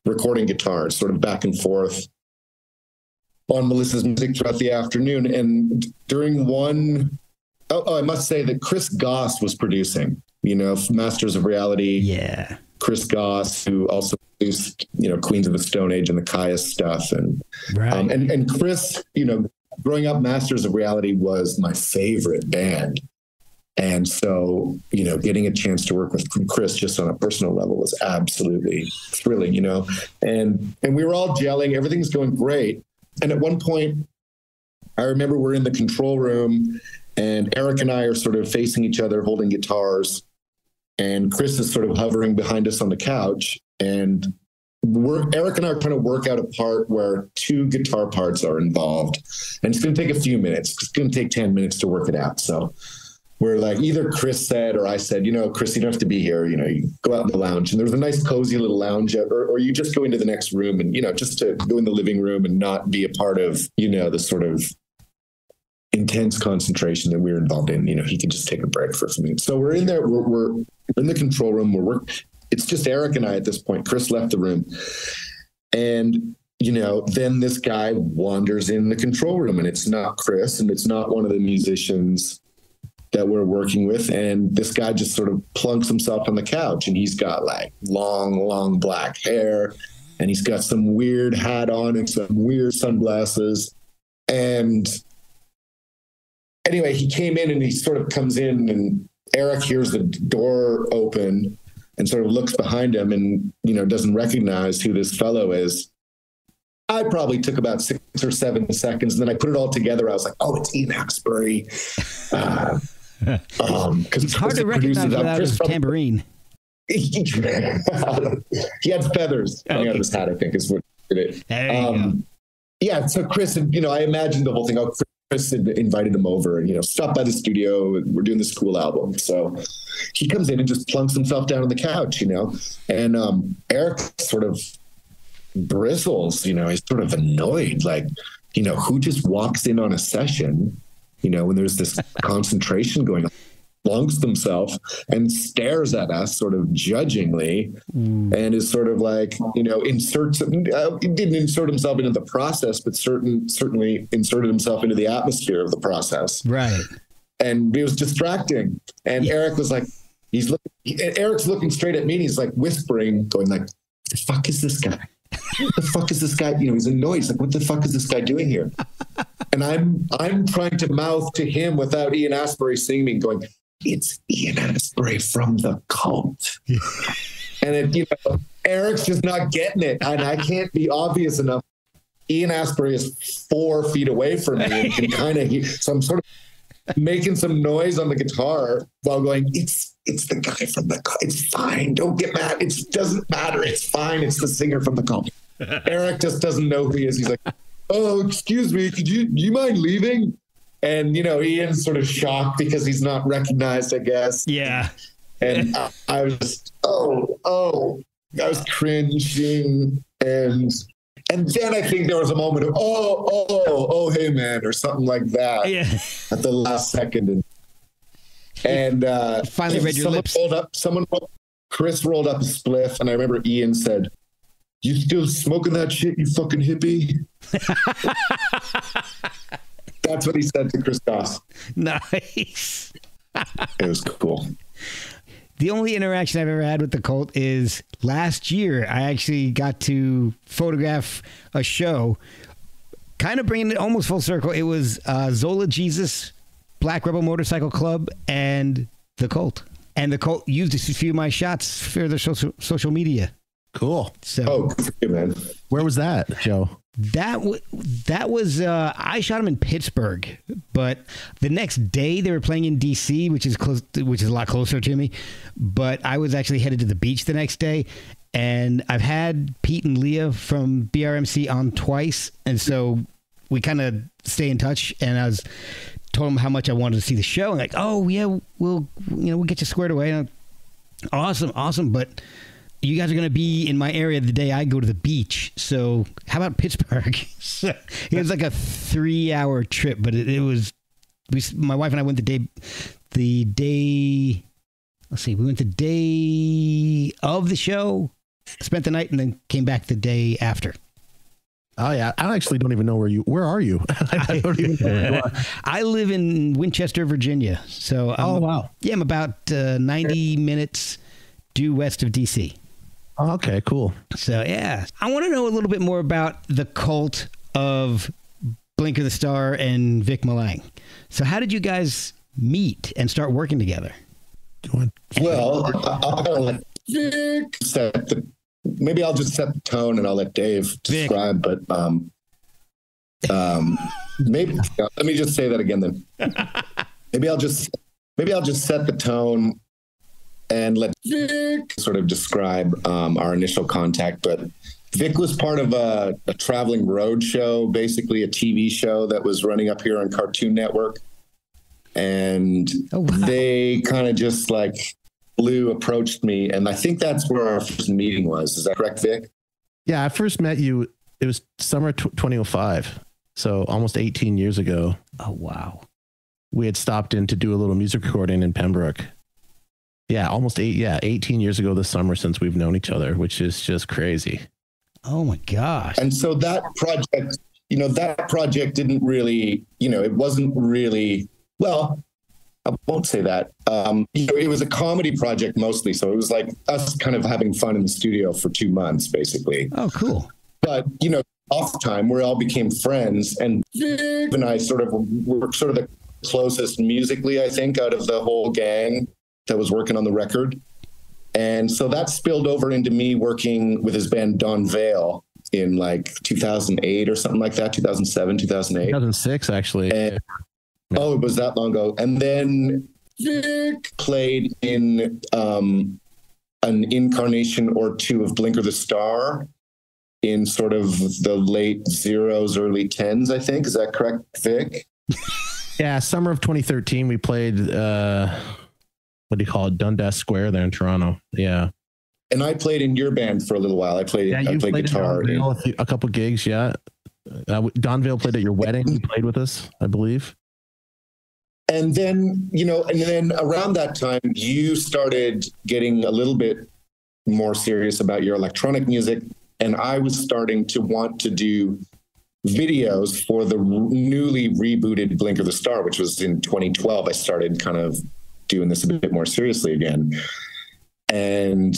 recording guitars, sort of back and forth on Melissa's music throughout the afternoon. And during one, I must say that Chris Goss was producing, Masters of Reality. Yeah. Chris Goss, who also produced, Queens of the Stone Age and the Kaya stuff. And, and Chris, growing up, Masters of Reality was my favorite band. And so, getting a chance to work with Chris just on a personal level was absolutely thrilling, and we were all gelling. Everything's going great. And at one point, I remember we're in the control room, and Eric and I are sort of facing each other, holding guitars. And Chris is sort of hovering behind us on the couch. And Eric and I are trying to work out a part where two guitar parts are involved. And it's going to take a few minutes. It's going to take 10 minutes to work it out. So we're like, either Chris said or I said, Chris, you don't have to be here. You go out in the lounge. And there was a nice, cozy little lounge, or you just go into the next room and, just to go in the living room and not be a part of, the sort of intense concentration that we were involved in. He could just take a break for a few minutes. So we're in there. We're in the control room. It's just Eric and I at this point. Chris left the room. And, then this guy wanders in the control room, and it's not Chris, and it's not one of the musicians that we're working with. And this guy just sort of plunks himself on the couch, and he's got like long black hair, and he's got some weird hat on and some weird sunglasses. And anyway, he came in, and he sort of comes in, and Eric hears the door open and sort of looks behind him and, doesn't recognize who this fellow is. I probably took about 6 or 7 seconds, and then I put it all together. I was like, oh, it's Ian Asbury. Because it's hard to recognize without his tambourine. He had feathers coming out of his hat, I think, is what it is. Yeah, so Chris, I imagined the whole thing. Oh, Chris had invited him over and, stop by the studio. We're doing this cool album. So he comes in and just plunks himself down on the couch, and Eric sort of bristles, he's sort of annoyed, like, who just walks in on a session, when there's this concentration going on, plunks themselves and stares at us sort of judgingly, and is sort of like, he didn't insert himself into the process, but certainly inserted himself into the atmosphere of the process. Right. And it was distracting. And Eric was like, Eric's looking straight at me, and he's like whispering, going like, the fuck is this guy? What the fuck is this guy? He's annoyed. He's like, what the fuck is this guy doing here? And I'm trying to mouth to him without Ian Asbury seeing me, going, it's Ian Asbury from The Cult. And Eric's just not getting it. And I can't be obvious enough. Ian Asbury is 4 feet away from me and can kind of so I'm sort of making some noise on the guitar while going, it's the guy from The Cult. It's fine. Don't get mad. It doesn't matter. It's fine. It's the singer from The Cult. Eric just doesn't know who he is. He's like, oh, excuse me. Do you mind leaving? And, Ian's sort of shocked because he's not recognized, I guess. Yeah. And I was just, I was cringing. And then I think there was a moment of, oh, hey, man, or something like that. Yeah. At the last second. And finally read your lips. Chris rolled up a spliff, and I remember Ian said, you still smoking that shit, you fucking hippie? That's what he said to Chris Goss. Nice. It was cool. The only interaction I've ever had with The Cult is last year. I actually got to photograph a show, kind of bringing it almost full circle. It was Zola Jesus, Black Rebel Motorcycle Club, and The Cult. And the Cult used a few of my shots for their social media. Cool. So, good for you, man. Where was that show? That was I shot them in Pittsburgh, but the next day they were playing in DC, which is a lot closer to me. But I was actually headed to the beach the next day, and I've had Pete and Leah from BRMC on twice, and so we kind of stay in touch. And I told them how much I wanted to see the show, and like, oh yeah, we'll get you squared away. And awesome, but you guys are going to be in my area the day I go to the beach. So how about Pittsburgh? So it was like a 3-hour trip, but it was, my wife and I went the day, let's see, we went the day of the show, spent the night, and then came back the day after. Oh yeah. I actually don't even know where are you? I don't even know where you are. I live in Winchester, Virginia. So wow. Yeah, I'm about 90 minutes due west of DC. Oh, okay, cool. So, yeah, I want to know a little bit more about the cult of Blinker the Star and Vic Malang. So how did you guys meet and start working together? Well, I'll let Vic maybe I'll just set the tone and I'll let Dave describe, but maybe let me just say that again then. Maybe I'll just set the tone and let Vic sort of describe our initial contact. But Vic was part of a traveling road show, basically a TV show that was running up here on Cartoon Network. And they kind of just like Lou approached me. And I think that's where our first meeting was. Is that correct, Vic? Yeah, I first met you. It was summer 2005. So almost 18 years ago. Oh, wow. We had stopped in to do a little music recording in Pembroke. Yeah, 18 years ago this summer since we've known each other, which is just crazy. Oh my gosh. And so that project didn't really, it wasn't really, well, I won't say that. It was a comedy project mostly. So it was like us kind of having fun in the studio for 2 months, basically. Oh, cool. But, off time, we all became friends, and Vic and I were sort of the closest musically, I think, out of the whole gang that was working on the record. And so that spilled over into me working with his band Don Vale in like 2008 or something like that, 2007, 2008. 2006, actually. And, oh, it was that long ago. And then Vic played in an incarnation or two of Blinker the Star in sort of the late zeros, early tens, I think. Is that correct, Vic? Yeah, summer of 2013, we played... what do you call it? Dundas Square there in Toronto. Yeah. And I played in your band for a little while. I played guitar. A couple gigs. Yeah. Don Vale played at your wedding. He played with us, I believe. And then, around that time, you started getting a little bit more serious about your electronic music. And I was starting to want to do videos for the newly rebooted Blinker the Star, which was in 2012. I started kind of doing this a bit more seriously again. And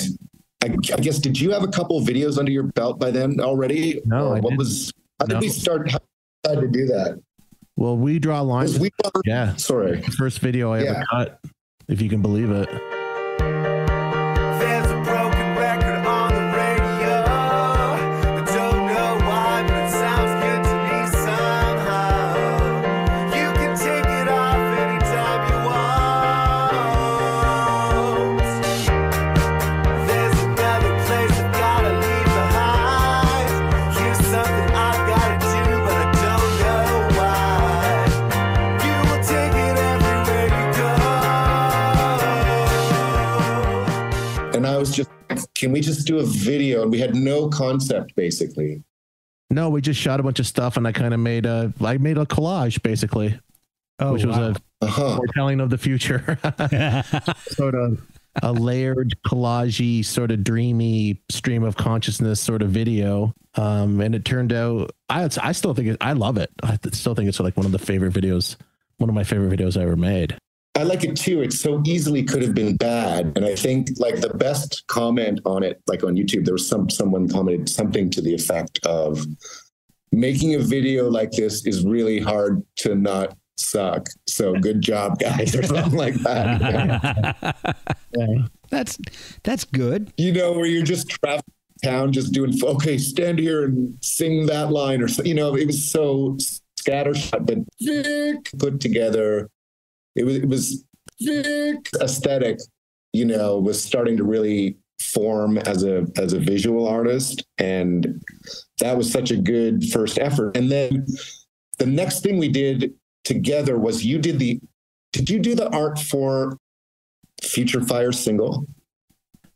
I guess, did you have a couple of videos under your belt by then already? No. How did we start? How did we do that? Well, we draw lines. Yeah. Sorry. First video I ever cut, if you can believe it. There's a broken record on the radio. I don't know why, but it sounds good to me somehow. You can take it off anytime you want. There's another place I've gotta leave behind. Here's something I've gotta do, but I don't know why. You will take it everywhere you go. And I was just, can we just do a video? And we had no concept, basically. No, we just shot a bunch of stuff, and I kind of made a collage, basically, which was a foretelling of the future. Sort of a layered, collagey, sort of dreamy stream of consciousness sort of video. And it turned out, I still think I love it. I still think it's like one of my favorite videos I ever made. I like it too. It so easily could have been bad. And I think like the best comment on it, like on YouTube, there was someone commented something to the effect of, making a video like this is really hard to not suck. So good job, guys, or something like that. Yeah. That's good. You know, where you're just traveling town, just doing, okay, stand here and sing that line, or so, you know, it was so scattershot, but put together. It was aesthetic, you know, was starting to really form as a visual artist, and that was such a good first effort. And then the next thing we did together was did you do the art for Future Fire single?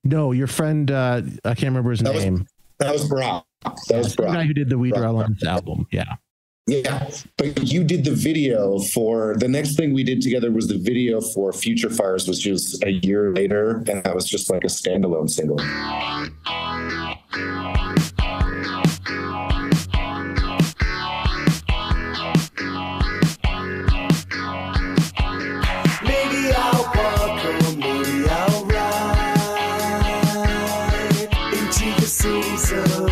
No, your friend, I can't remember his name. That was Brock. That was Brock. The guy who did the We Draw Lines album. Yeah. Yeah, but you did the video for the next thing we did together was the video for Future Fires, which was a year later, and that was just like a standalone single. Maybe I'll walk or maybe I'll ride into the season.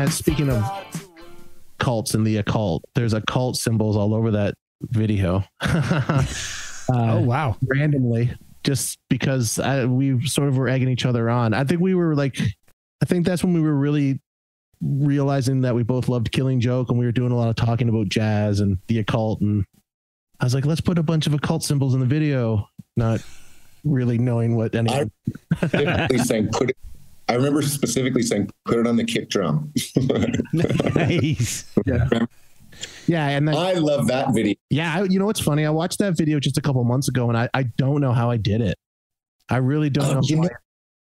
Speaking of cults and the occult, there's occult symbols all over that video. Oh, wow. Randomly, just because we sort of were egging each other on. I think that's when we were really realizing that we both loved Killing Joke, and we were doing a lot of talking about jazz and the occult. And I was like, let's put a bunch of occult symbols in the video, not really knowing what anything. I remember specifically saying, put it on the kick drum. Nice. Yeah. And then, I love that video. Yeah. You know what's funny? I watched that video just a couple months ago, and I don't know how I did it. I really don't know how I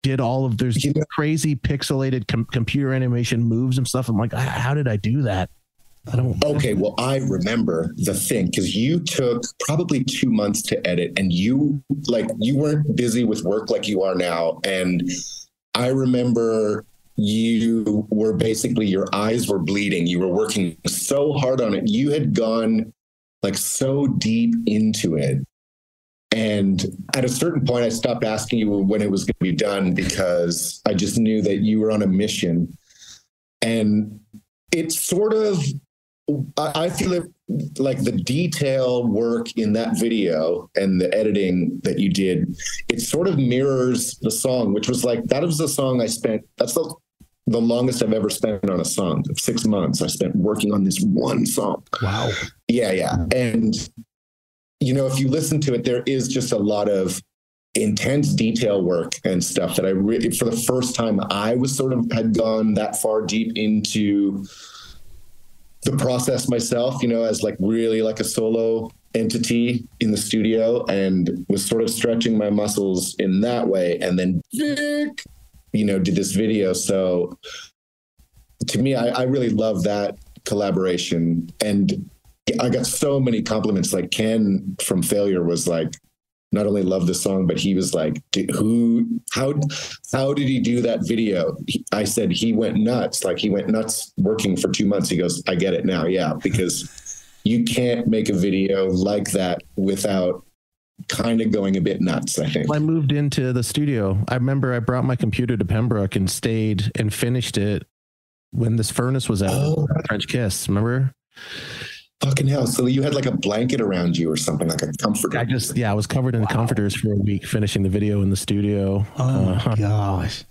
did all of there's crazy pixelated computer animation moves and stuff. I'm like, how did I do that? I don't. Okay. Well, I remember the thing, because you took probably 2 months to edit, and you weren't busy with work like you are now. And I remember you were basically, your eyes were bleeding. You were working so hard on it. You had gone like so deep into it. And at a certain point, I stopped asking you when it was going to be done, because I just knew that you were on a mission. And it's sort of, I feel it like the detail work in that video and the editing that you did, it sort of mirrors the song, which was like, that was the song I spent, that's the longest I've ever spent on a song. 6 months I spent working on this one song. Wow. Yeah. And, you know, if you listen to it, there is just a lot of intense detail work and stuff that I really, for the first time, I was sort of had gone that far deep into the process myself, you know, as like really like a solo entity in the studio, and was sort of stretching my muscles in that way. And then, you know, did this video. So to me, I really love that collaboration. And I got so many compliments. Like Ken from Failure was like, not only loved the song, but he was like, how did he do that video? I said, he went nuts. Like he went nuts working for 2 months. He goes, I get it now. Yeah. Because you can't make a video like that without kind of going a bit nuts, I think. I moved into the studio. I remember I brought my computer to Pembroke and stayed and finished it when this furnace was out. Oh. French Kiss, remember? Fucking hell. So you had like a blanket around you or something, like a comforter. I was covered in comforters for a week finishing the video in the studio. Oh my gosh.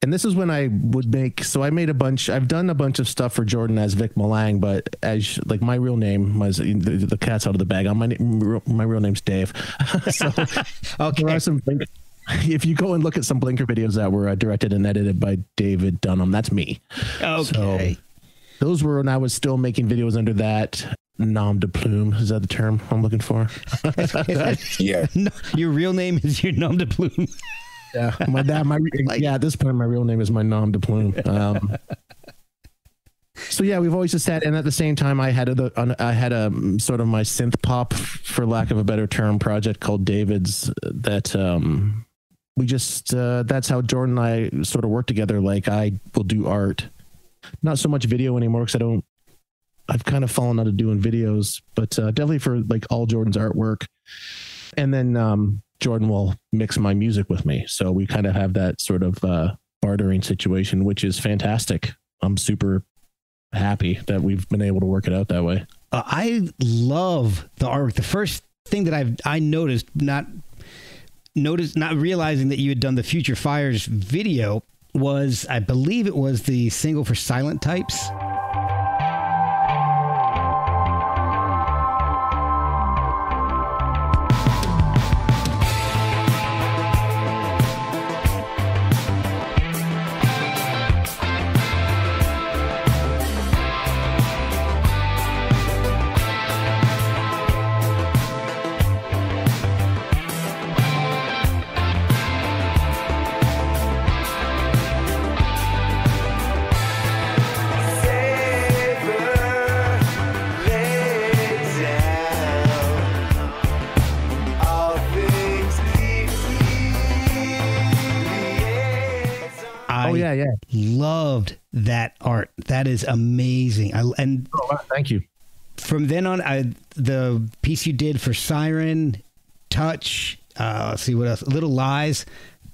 And this is when I would I've done a bunch of stuff for Jordon as Vic Malang, but as like my real name was, the cat's out of the bag. My real name's Dave. So okay. There are some, if you go and look at some Blinker videos that were directed and edited by David Dunham, that's me. Okay. So, those were when I was still making videos under that nom de plume. Is that the term I'm looking for? Yeah. No, your real name is your nom de plume. Yeah. At this point, my real name is my nom de plume. So yeah, we've always just had, and at the same time, I had a sort of my synth pop, for lack of a better term, project called David's that we just that's how Jordon and I sort of work together. Like I will do art. Not so much video anymore because I've kind of fallen out of doing videos, but definitely for like all Jordan's artwork. And then Jordon will mix my music with me. So we kind of have that sort of bartering situation, which is fantastic. I'm super happy that we've been able to work it out that way. I love the artwork. The first thing that I noticed, not realizing that you had done the Future Fires video, was, I believe it was the single for Silent Types. Loved that art. That is amazing. Thank you. From then on, the piece you did for Siren, Touch, let's see what else, Little Lies.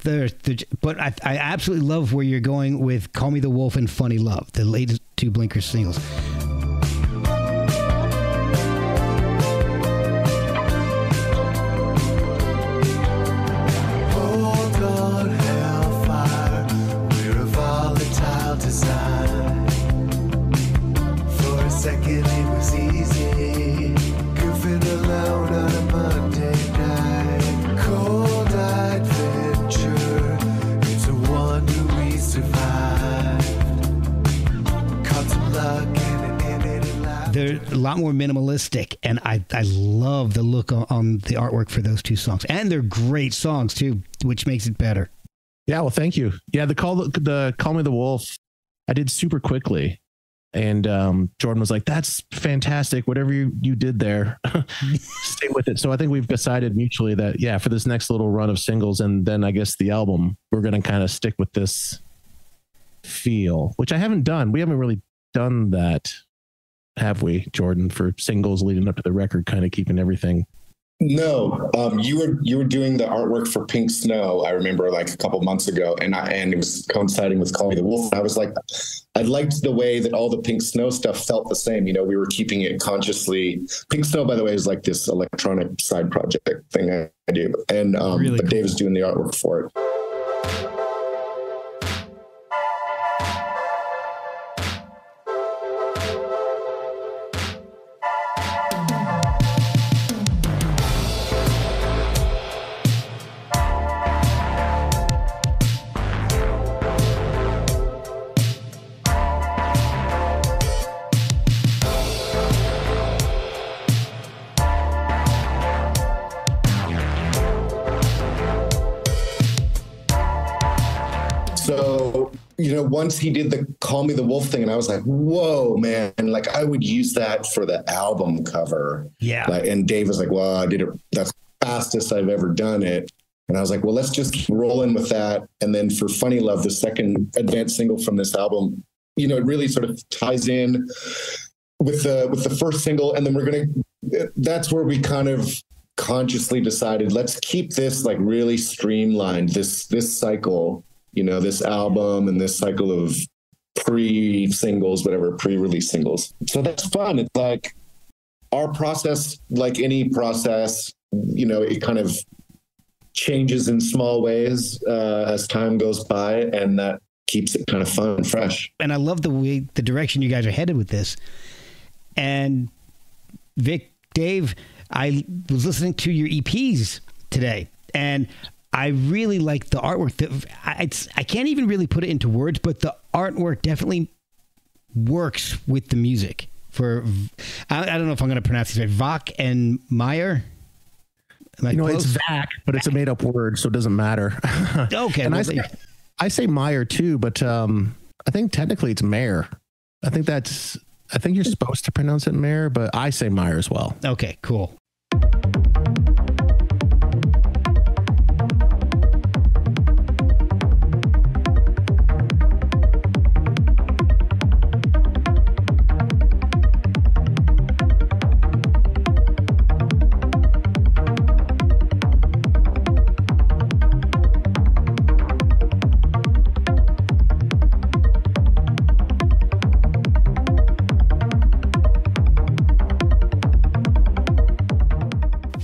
But I absolutely love where you're going with Call Me the Wolf and Funny Love, the latest two Blinkers singles. They're a lot more minimalistic, and I love the look on the artwork for those two songs, and they're great songs too, which makes it better. Yeah, well, thank you. Yeah, the Call Me the Wolf, I did super quickly, and Jordon was like, "That's fantastic. Whatever you did there, stay with it." So I think we've decided mutually that for this next little run of singles, and then I guess the album, we're going to kind of stick with this feel, which I haven't done. We haven't really done that. Have we, Jordon, for singles leading up to the record, kind of keeping everything? No, you were doing the artwork for Pink Snow. I remember like a couple months ago, and it was coinciding with Call Me the Wolf. I was like, I liked the way that all the Pink Snow stuff felt the same. You know, we were keeping it consciously. Pink Snow, by the way, is like this electronic side project thing I do, and really cool. Dave is doing the artwork for it. So, you know, once he did the Call Me the Wolf thing, and I was like, whoa, man. Like, I would use that for the album cover. Yeah. And Dave was like, well, I did it. That's the fastest I've ever done it. And I was like, well, let's just keep rolling with that. And then for Funny Love, the second advanced single from this album, you know, it really sort of ties in with the first single. And then that's where we kind of consciously decided, let's keep this like really streamlined, this cycle, you know, this album and this cycle of pre-singles, whatever, pre-release singles. So that's fun. It's like our process, like any process, you know, it kind of changes in small ways as time goes by, and that keeps it kind of fun and fresh. And I love the direction you guys are headed with this. And Vic, Dave, I was listening to your EPs today, and I really like the artwork. I can't even really put it into words, but the artwork definitely works with the music. I don't know if I'm going to pronounce this right. Vach and Meyer. It's Vac, but it's a made up word, so it doesn't matter. Okay. And I say Meyer too, but I think technically it's Mayer. I think you're supposed to pronounce it Mayer, but I say Meyer as well. Okay, cool.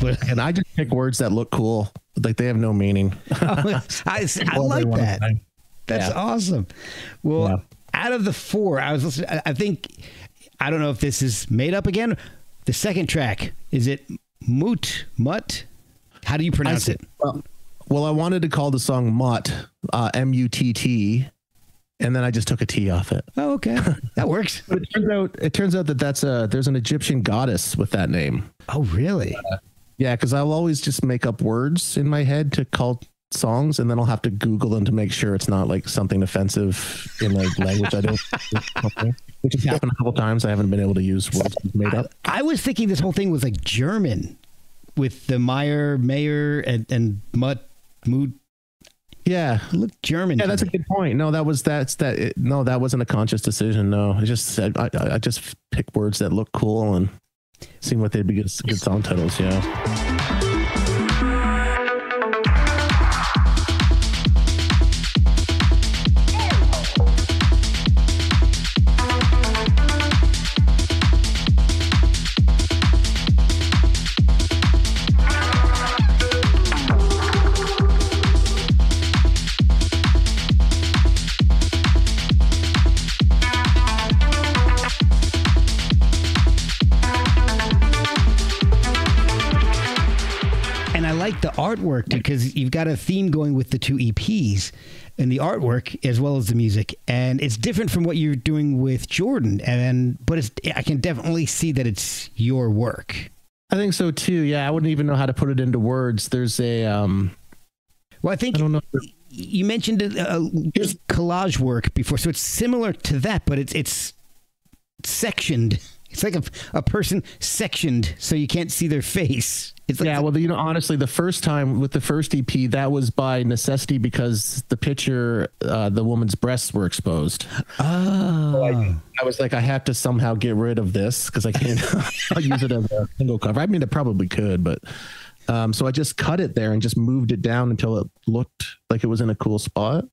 But And I just pick words that look cool. Like they have no meaning. I like that. That's awesome. Well, out of the four, I was listening. I think, I don't know if this is made up again. The second track, is it Mutt? How do you pronounce it? Well, I wanted to call the song Mutt, M-U-T-T, and then I just took a T off it. Oh, okay. That works. But it turns out that there's an Egyptian goddess with that name. Oh, really? Yeah, because I'll always just make up words in my head to call songs, and then I'll have to Google them to make sure it's not like something offensive in like language I don't, which has happened a couple times. I haven't been able to use words made up. I was thinking this whole thing was like German with the Mayer, and Mutt. Yeah, Look German. Yeah, that's a good point. No, that wasn't a conscious decision. No, I just said I just pick words that look cool and seeing what they'd be good song titles. Yeah. The artwork, because you've got a theme going with the two EPs and the artwork as well as the music, and it's different from what you're doing with Jordon, but I can definitely see that it's your work. I think so too. Yeah, I wouldn't even know how to put it into words. There's a well, I think you mentioned collage work before, so it's similar to that, but it's sectioned. It's like a person sectioned so you can't see their face. It's like, yeah, well, honestly, the first time with the first EP, that was by necessity because the picture, the woman's breasts were exposed. Oh. So I was like, I have to somehow get rid of this because I can't I'll use it as a single cover. I mean, I probably could, but so I just cut it there and just moved it down until it looked like it was in a cool spot.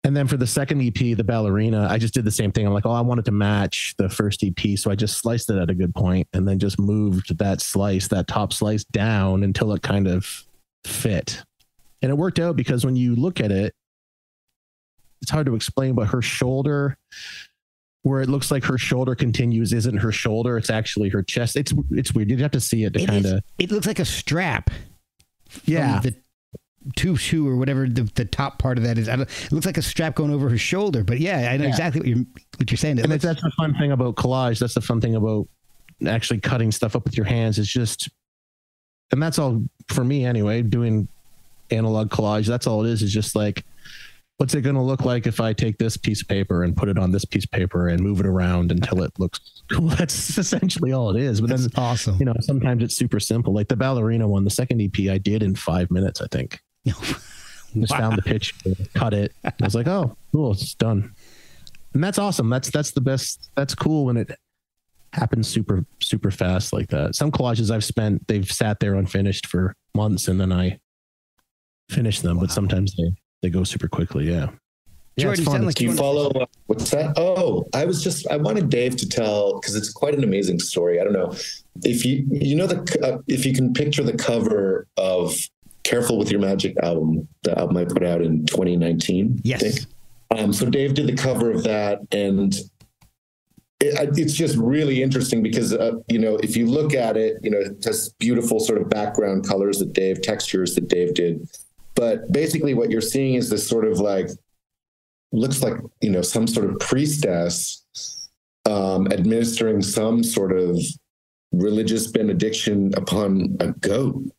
And then for the second EP, the ballerina, I just did the same thing. I'm like, I wanted to match the first EP. So I just sliced it at a good point and then just moved that top slice down until it kind of fit. And it worked out because when you look at it, it's hard to explain, but her shoulder, where it looks like her shoulder continues, isn't her shoulder. It's actually her chest. It's weird. You'd have to see it to kind of. It looks like a strap. Yeah. The shoe or whatever the top part of that is. It looks like a strap going over her shoulder, but yeah, I know exactly what you're saying. That's the fun thing about collage. That's the fun thing about actually cutting stuff up with your hands. It's just, and that's all for me anyway, doing analog collage. That's all it is just like, what's it going to look like if I take this piece of paper and put it on this piece of paper and move it around until it looks cool? That's essentially all it is. But that's awesome. Sometimes it's super simple. Like the ballerina one, the second EP I did in 5 minutes, I think. Just found the picture, cut it. I was like, oh, cool, it's done. And that's awesome. That's the best. That's cool when it happens super, super fast like that. Some collages they've sat there unfinished for months and then I finish them, but sometimes they go super quickly. Yeah. Jordon, do you follow? What's that? Oh, I wanted Dave to tell, because it's quite an amazing story. I don't know if if you can picture the cover of Careful with Your Magic album, the album I put out in 2019. Yes. So Dave did the cover of that, and it's just really interesting because, if you look at it, it has beautiful sort of background colors textures that Dave did. But basically what you're seeing is this sort of like, looks like, some sort of priestess administering some sort of religious benediction upon a goat.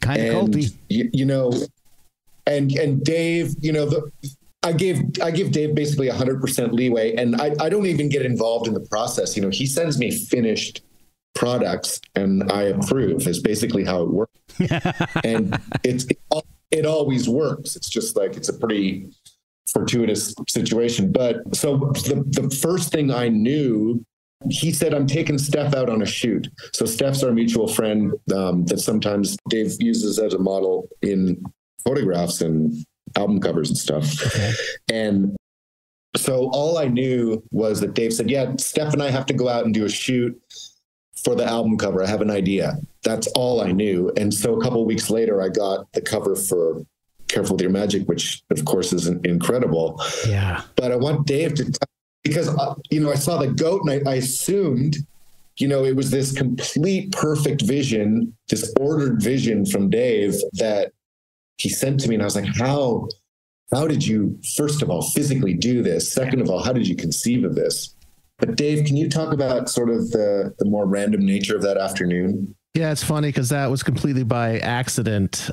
Kind of culty. And Dave, I give Dave basically 100% leeway, and I don't even get involved in the process. He sends me finished products and I approve, is basically how it works. And it always works. It's just like, it's a pretty fortuitous situation. But so the first thing I knew, he said, I'm taking Steph out on a shoot. So Steph's our mutual friend that sometimes Dave uses as a model in photographs and album covers and stuff. Okay. And so all I knew was that Dave said, yeah, Steph and I have to go out and do a shoot for the album cover. I have an idea. That's all I knew. And so a couple of weeks later, I got the cover for Careful with Your Magic, which of course is incredible. Yeah. But I want Dave to, because, I saw the goat and I assumed, it was this complete perfect vision, this ordered vision from Dave that he sent to me. And I was like, how did you, first of all, physically do this? Second of all, how did you conceive of this? But Dave, can you talk about sort of the more random nature of that afternoon? Yeah, it's funny because that was completely by accident.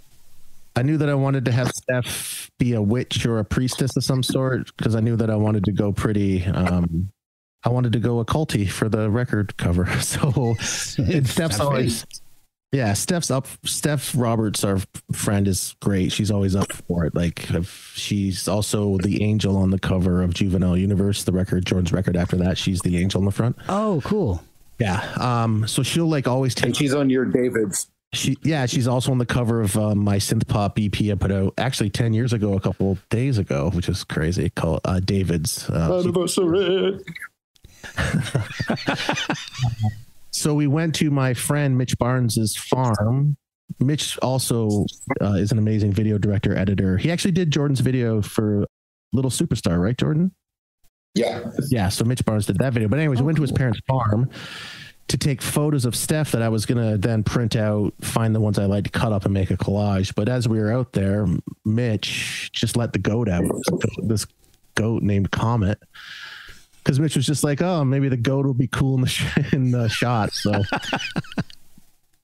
I knew that I wanted to have Steph be a witch or a priestess of some sort because I knew that I wanted to go pretty, I wanted to go occulty for the record cover. So Steph's always, yeah, Steph Roberts, our friend, is great. She's always up for it. Like she's also the angel on the cover of Juvenile Universe, the record, Jordon's record. After that, she's the angel on the front. Oh, cool. Yeah. So she'll like always take. And she's on your David's. She's also on the cover of my synth pop EP I put out actually 10 years ago, a couple days ago, which is crazy. Called David's. Anniversary. So we went to my friend Mitch Barnes's farm. Mitch also is an amazing video director, editor. He actually did Jordan's video for Little Superstar, right, Jordan? Yeah. Yeah. So Mitch Barnes did that video. But anyways, we went to his parents' farm to take photos of Steph that I was going to then print out, find the ones I like to cut up and make a collage. But as we were out there, Mitch just let the goat out, this goat named Comet. Because Mitch was just like, oh, maybe the goat will be cool in the shot. So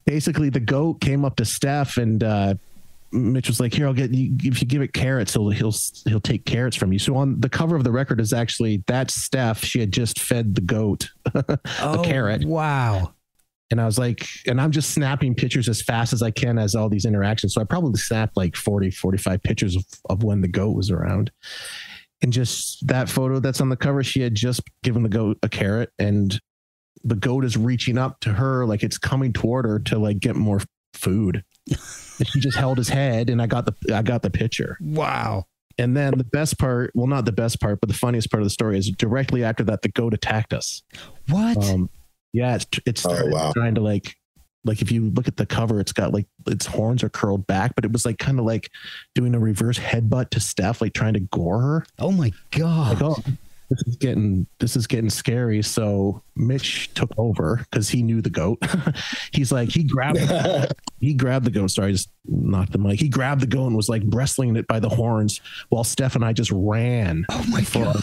basically the goat came up to Steph and Mitch was like, here, I'll get you. If you give it carrots, he'll take carrots from you. So on the cover of the record is actually that's Steph. She had just fed the goat a carrot. Wow. And I was like, and I'm just snapping pictures as fast as I can as all these interactions. So I probably snapped like 40, 45 pictures of when the goat was around. And just that photo that's on the cover, she had just given the goat a carrot and the goat is reaching up to her like it's coming toward her to like get more food. And she just held his head and I got the picture. Wow. And then the best part, well, not the best part, but the funniest part of the story is directly after that, the goat attacked us. What? Yeah, it's trying to like if you look at the cover, it's got like its horns are curled back, but it was like kind of like doing a reverse headbutt to Steph, like trying to gore her. Oh my God. Like, oh, this is getting scary. So Mitch took over because he knew the goat. He's like, he grabbed the goat. Sorry, I just knocked the mic. He grabbed the goat and was like wrestling it by the horns while Steph and I just ran. Oh my God.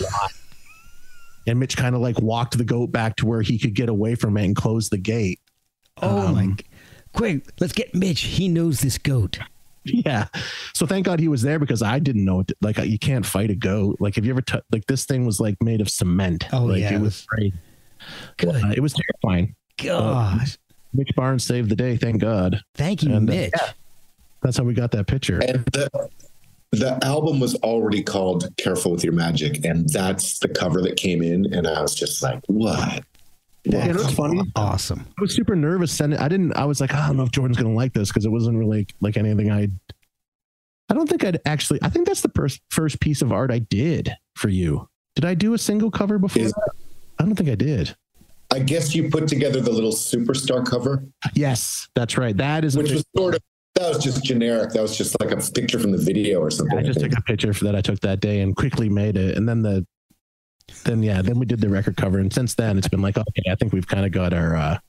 And Mitch kind of like walked the goat back to where he could get away from it and close the gate. Oh my, quick, let's get Mitch. He knows this goat. Yeah. So thank God he was there because I didn't know it. Like you can't fight a goat. Like have you ever like this thing was like made of cement. Oh like, yeah. It was great. Good. It was terrifying. Gosh. Mitch Barnes saved the day. Thank God. Thank you, Mitch. That's how we got that picture. And the album was already called Careful with Your Magic. And that's the cover that came in. And I was just like, what? Yeah, it was funny. Awesome. I was super nervous sending. I was like, I don't know if Jordan's going to like this because it wasn't really like anything I don't think I think that's the first piece of art I did for you. Did I do a single cover before that? I don't think I did. I guess you put together the Little Superstar cover. Yes, that's right. That was just generic. That was just like a picture from the video or something. I just took a picture that I took that day and quickly made it. And then then we did the record cover. And since then it's been like, okay, I think we've kind of got our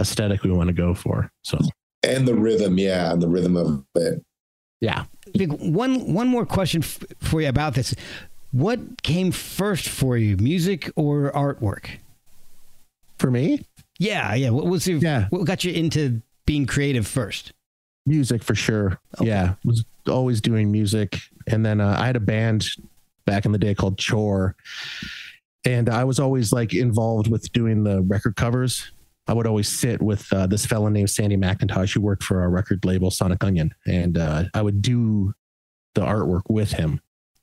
aesthetic we want to go for. So, and the rhythm. Yeah. And the rhythm of it. Yeah. One more question for you about this. What came first for you, music or artwork? For me? Yeah. What got you into being creative first? Music for sure. Okay. Yeah. Was always doing music. And then I had a band back in the day called Chore. And I was always like involved with doing the record covers. I would always sit with this fella named Sandy McIntosh who worked for our record label Sonic Onion. And I would do the artwork with him.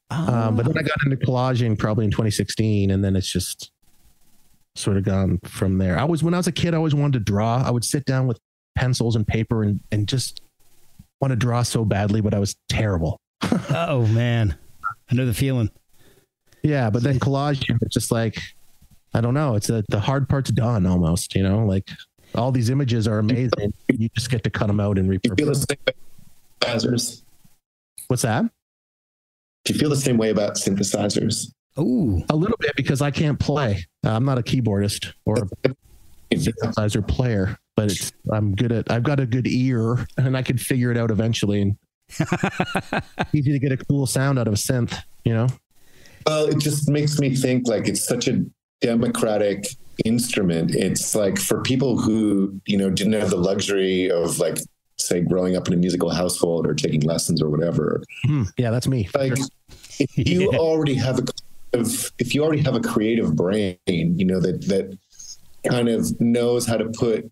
But then I got into collaging probably in 2016. And then it's just sort of gone from there. When I was a kid, I always wanted to draw. I would sit down with pencils and paper and just want to draw so badly, but I was terrible. Oh man. I know the feeling. Yeah, but then collage, it's just like, I don't know. It's the hard part's done almost, like. All these images are amazing. You just get to cut them out and You feel the repurpose. same way about synthesizers? What's that? Do you feel the same way about synthesizers? Ooh. A little bit, because I can't play. I'm not a keyboardist or a synthesizer player, but I've got a good ear, and I could figure it out eventually. And easy to get a cool sound out of a synth, you know? Well, it just makes me think like it's such a democratic instrument. It's like for people who, didn't have the luxury of like, say, growing up in a musical household or taking lessons or whatever. Yeah, that's me. Like if you already have a creative brain, that kind of knows how to put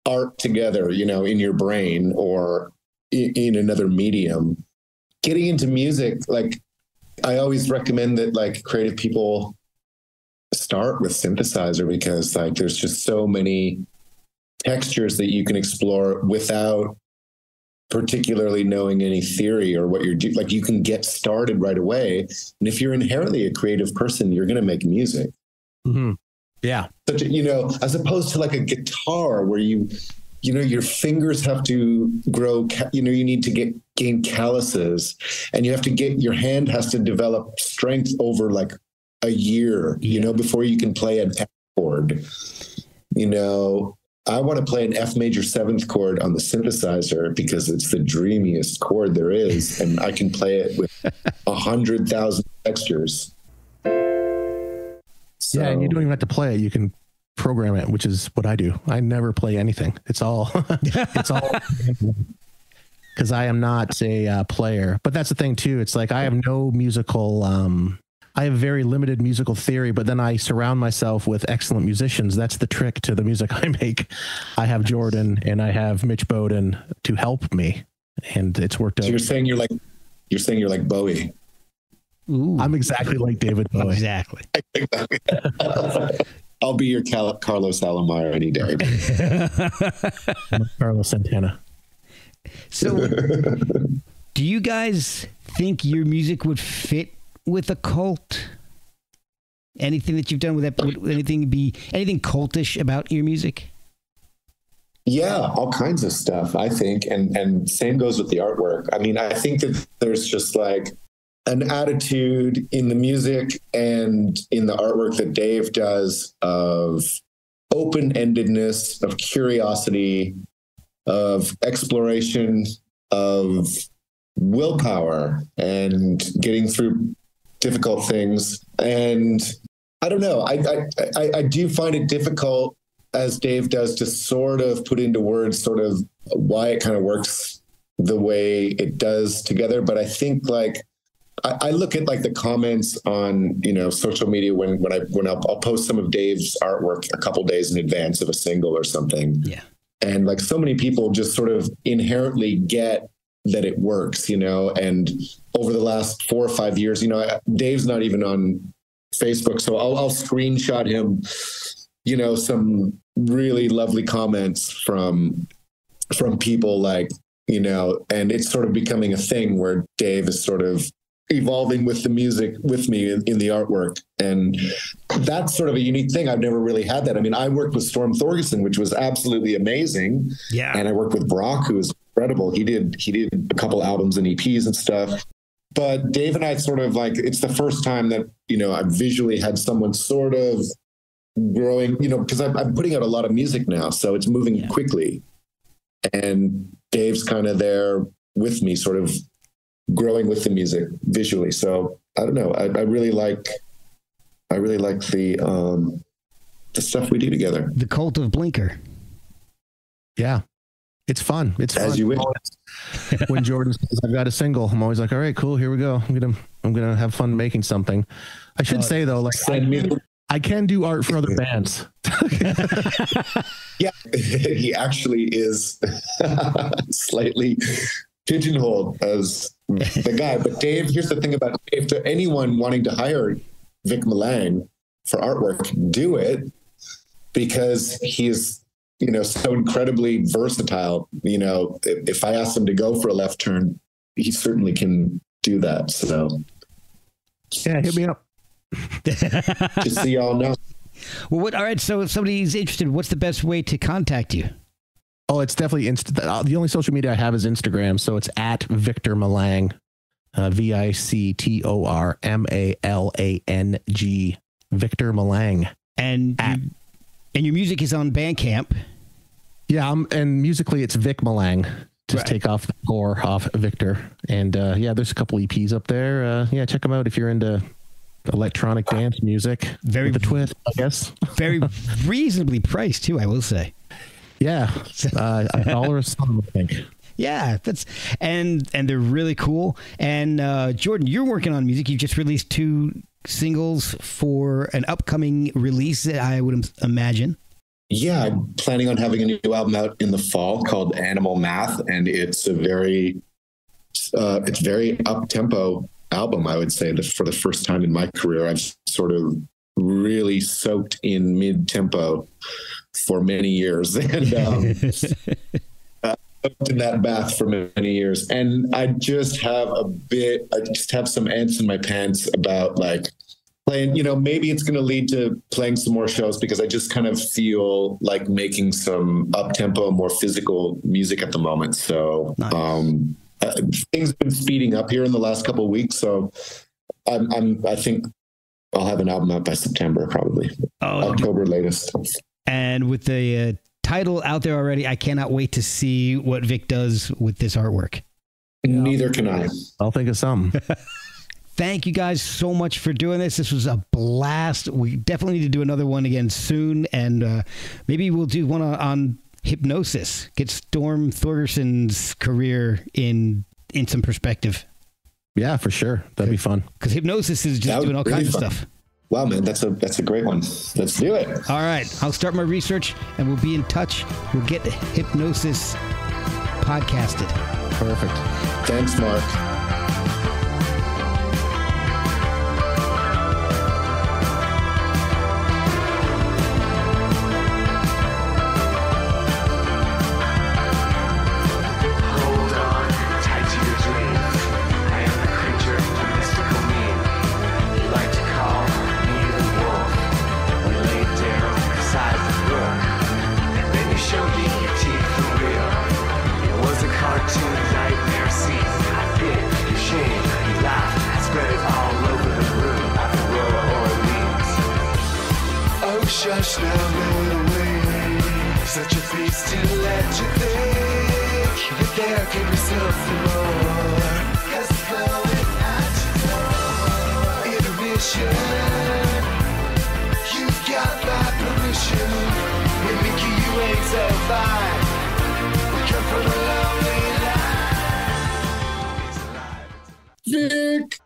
art together, in your brain or in another medium, getting into music, like I always recommend that like creative people start with synthesizer, because like there's just so many textures that you can explore without particularly knowing any theory or what you're doing. Like you can get started right away. And if you're inherently a creative person, you're going to make music. Mm-hmm. Yeah. Such as opposed to like a guitar where your fingers have to grow, you need to gain calluses, and you have to your hand has to develop strength over like a year, before you can play an F chord. I want to play an F major 7th chord on the synthesizer because it's the dreamiest chord there is, and I can play it with 100,000 textures. Yeah, and you don't even have to play it. You can program it, which is what I do. I never play anything. It's all because I am not a player. But that's the thing too. It's like I have no musical. I have very limited musical theory, but then I surround myself with excellent musicians. That's the trick to the music I make. I have Jordon and I have Mitch Bowden to help me, and it's worked out. So you're saying you're like Bowie. Ooh. I'm exactly like David Bowie. Exactly. I'll be your Carlos Alomar any day. Carlos Santana. So, do you guys think your music would fit with a cult? Anything that you've done with that? Would anything cultish about your music? Yeah, all kinds of stuff, I think. And same goes with the artwork. I mean, I think that there's just like an attitude in the music and in the artwork that Dave does of open-endedness, of curiosity, of exploration, of willpower, and getting through difficult things. And I don't know, I do find it difficult, as Dave does, to sort of put into words sort of why it kind of works the way it does together. But I think like I look at like the comments on, social media when I'll post some of Dave's artwork a couple days in advance of a single or something. Yeah. And like so many people just sort of inherently get that it works, and over the last 4 or 5 years, Dave's not even on Facebook. So I'll screenshot him, some really lovely comments from people like, and it's sort of becoming a thing where Dave is sort of evolving with the music with me in the artwork. And that's sort of a unique thing. I've never really had that. I mean, I worked with Storm Thorgerson, which was absolutely amazing. Yeah. And I worked with Brock, who was incredible. He did a couple albums and EPs and stuff. But Dave and I sort of like, it's the first time that, I visually had someone sort of growing, because I'm putting out a lot of music now, so it's moving quickly. And Dave's kind of there with me, sort of growing with the music visually. So I don't know. I really like the stuff we do together. The Cult of Blinker. Yeah. It's fun. It's As fun. you wish. When Jordan says I've got a single, I'm always like, all right, cool, here we go. I'm gonna have fun making something. I should say though, like I can do art for other bands. Yeah, he actually is slightly pigeonholed as the guy. But Dave, here's the thing about Dave: to anyone wanting to hire Vic Malang for artwork, do it, because he is, so incredibly versatile. If I ask him to go for a left turn, he certainly can do that. So yeah, hit me up. just so y'all know. Well, all right. So if somebody's interested, what's the best way to contact you? Oh, it's definitely the only social media I have is Instagram. So it's at Victor Malang, VictorMalang, Victor Malang. And your music is on Bandcamp. Yeah, and musically it's Vic Malang. Just take off the core off Victor. And there's a couple EPs up there. Check them out if you're into electronic dance music. Very with a twist, I guess. Very reasonably priced too, I will say. Yeah, $1 a song, I think. Yeah, and they're really cool. And Jordon, you're working on music. You just released 2 singles for an upcoming release, I would imagine. Yeah, I'm planning on having a new album out in the fall called Animal Math, and it's a very up-tempo album, I would say. For the first time in my career, I've sort of really soaked in mid-tempo for many years, and soaked in that bath for many years. And I just have some ants in my pants about like playing, maybe it's going to lead to playing some more shows, because I just kind of feel like making some up-tempo, more physical music at the moment. So nice. Things have been speeding up here in the last couple of weeks. So I think I'll have an album out by September, probably. October latest. And with the title out there already, I cannot wait to see what Vic does with this artwork. Neither can I. I'll think of some. Thank you guys so much for doing this. This was a blast. We definitely need to do another one again soon. And maybe we'll do one on hypnosis. Get Storm Thorgerson's career in some perspective. Yeah, for sure. That'd be fun. Because hypnosis is just doing all kinds of stuff. Wow, man, that's a great one. Let's do it. All right. I'll start my research and we'll be in touch. We'll get hypnosis podcasted. Perfect. Thanks, Mark. Shush now, little wings. Such a beast to let you think that there can be something more. 'Cause it's blowing at your door. Intermission. You got my permission. And Mickey, you ain't so fine. We come from a lonely life. Vic!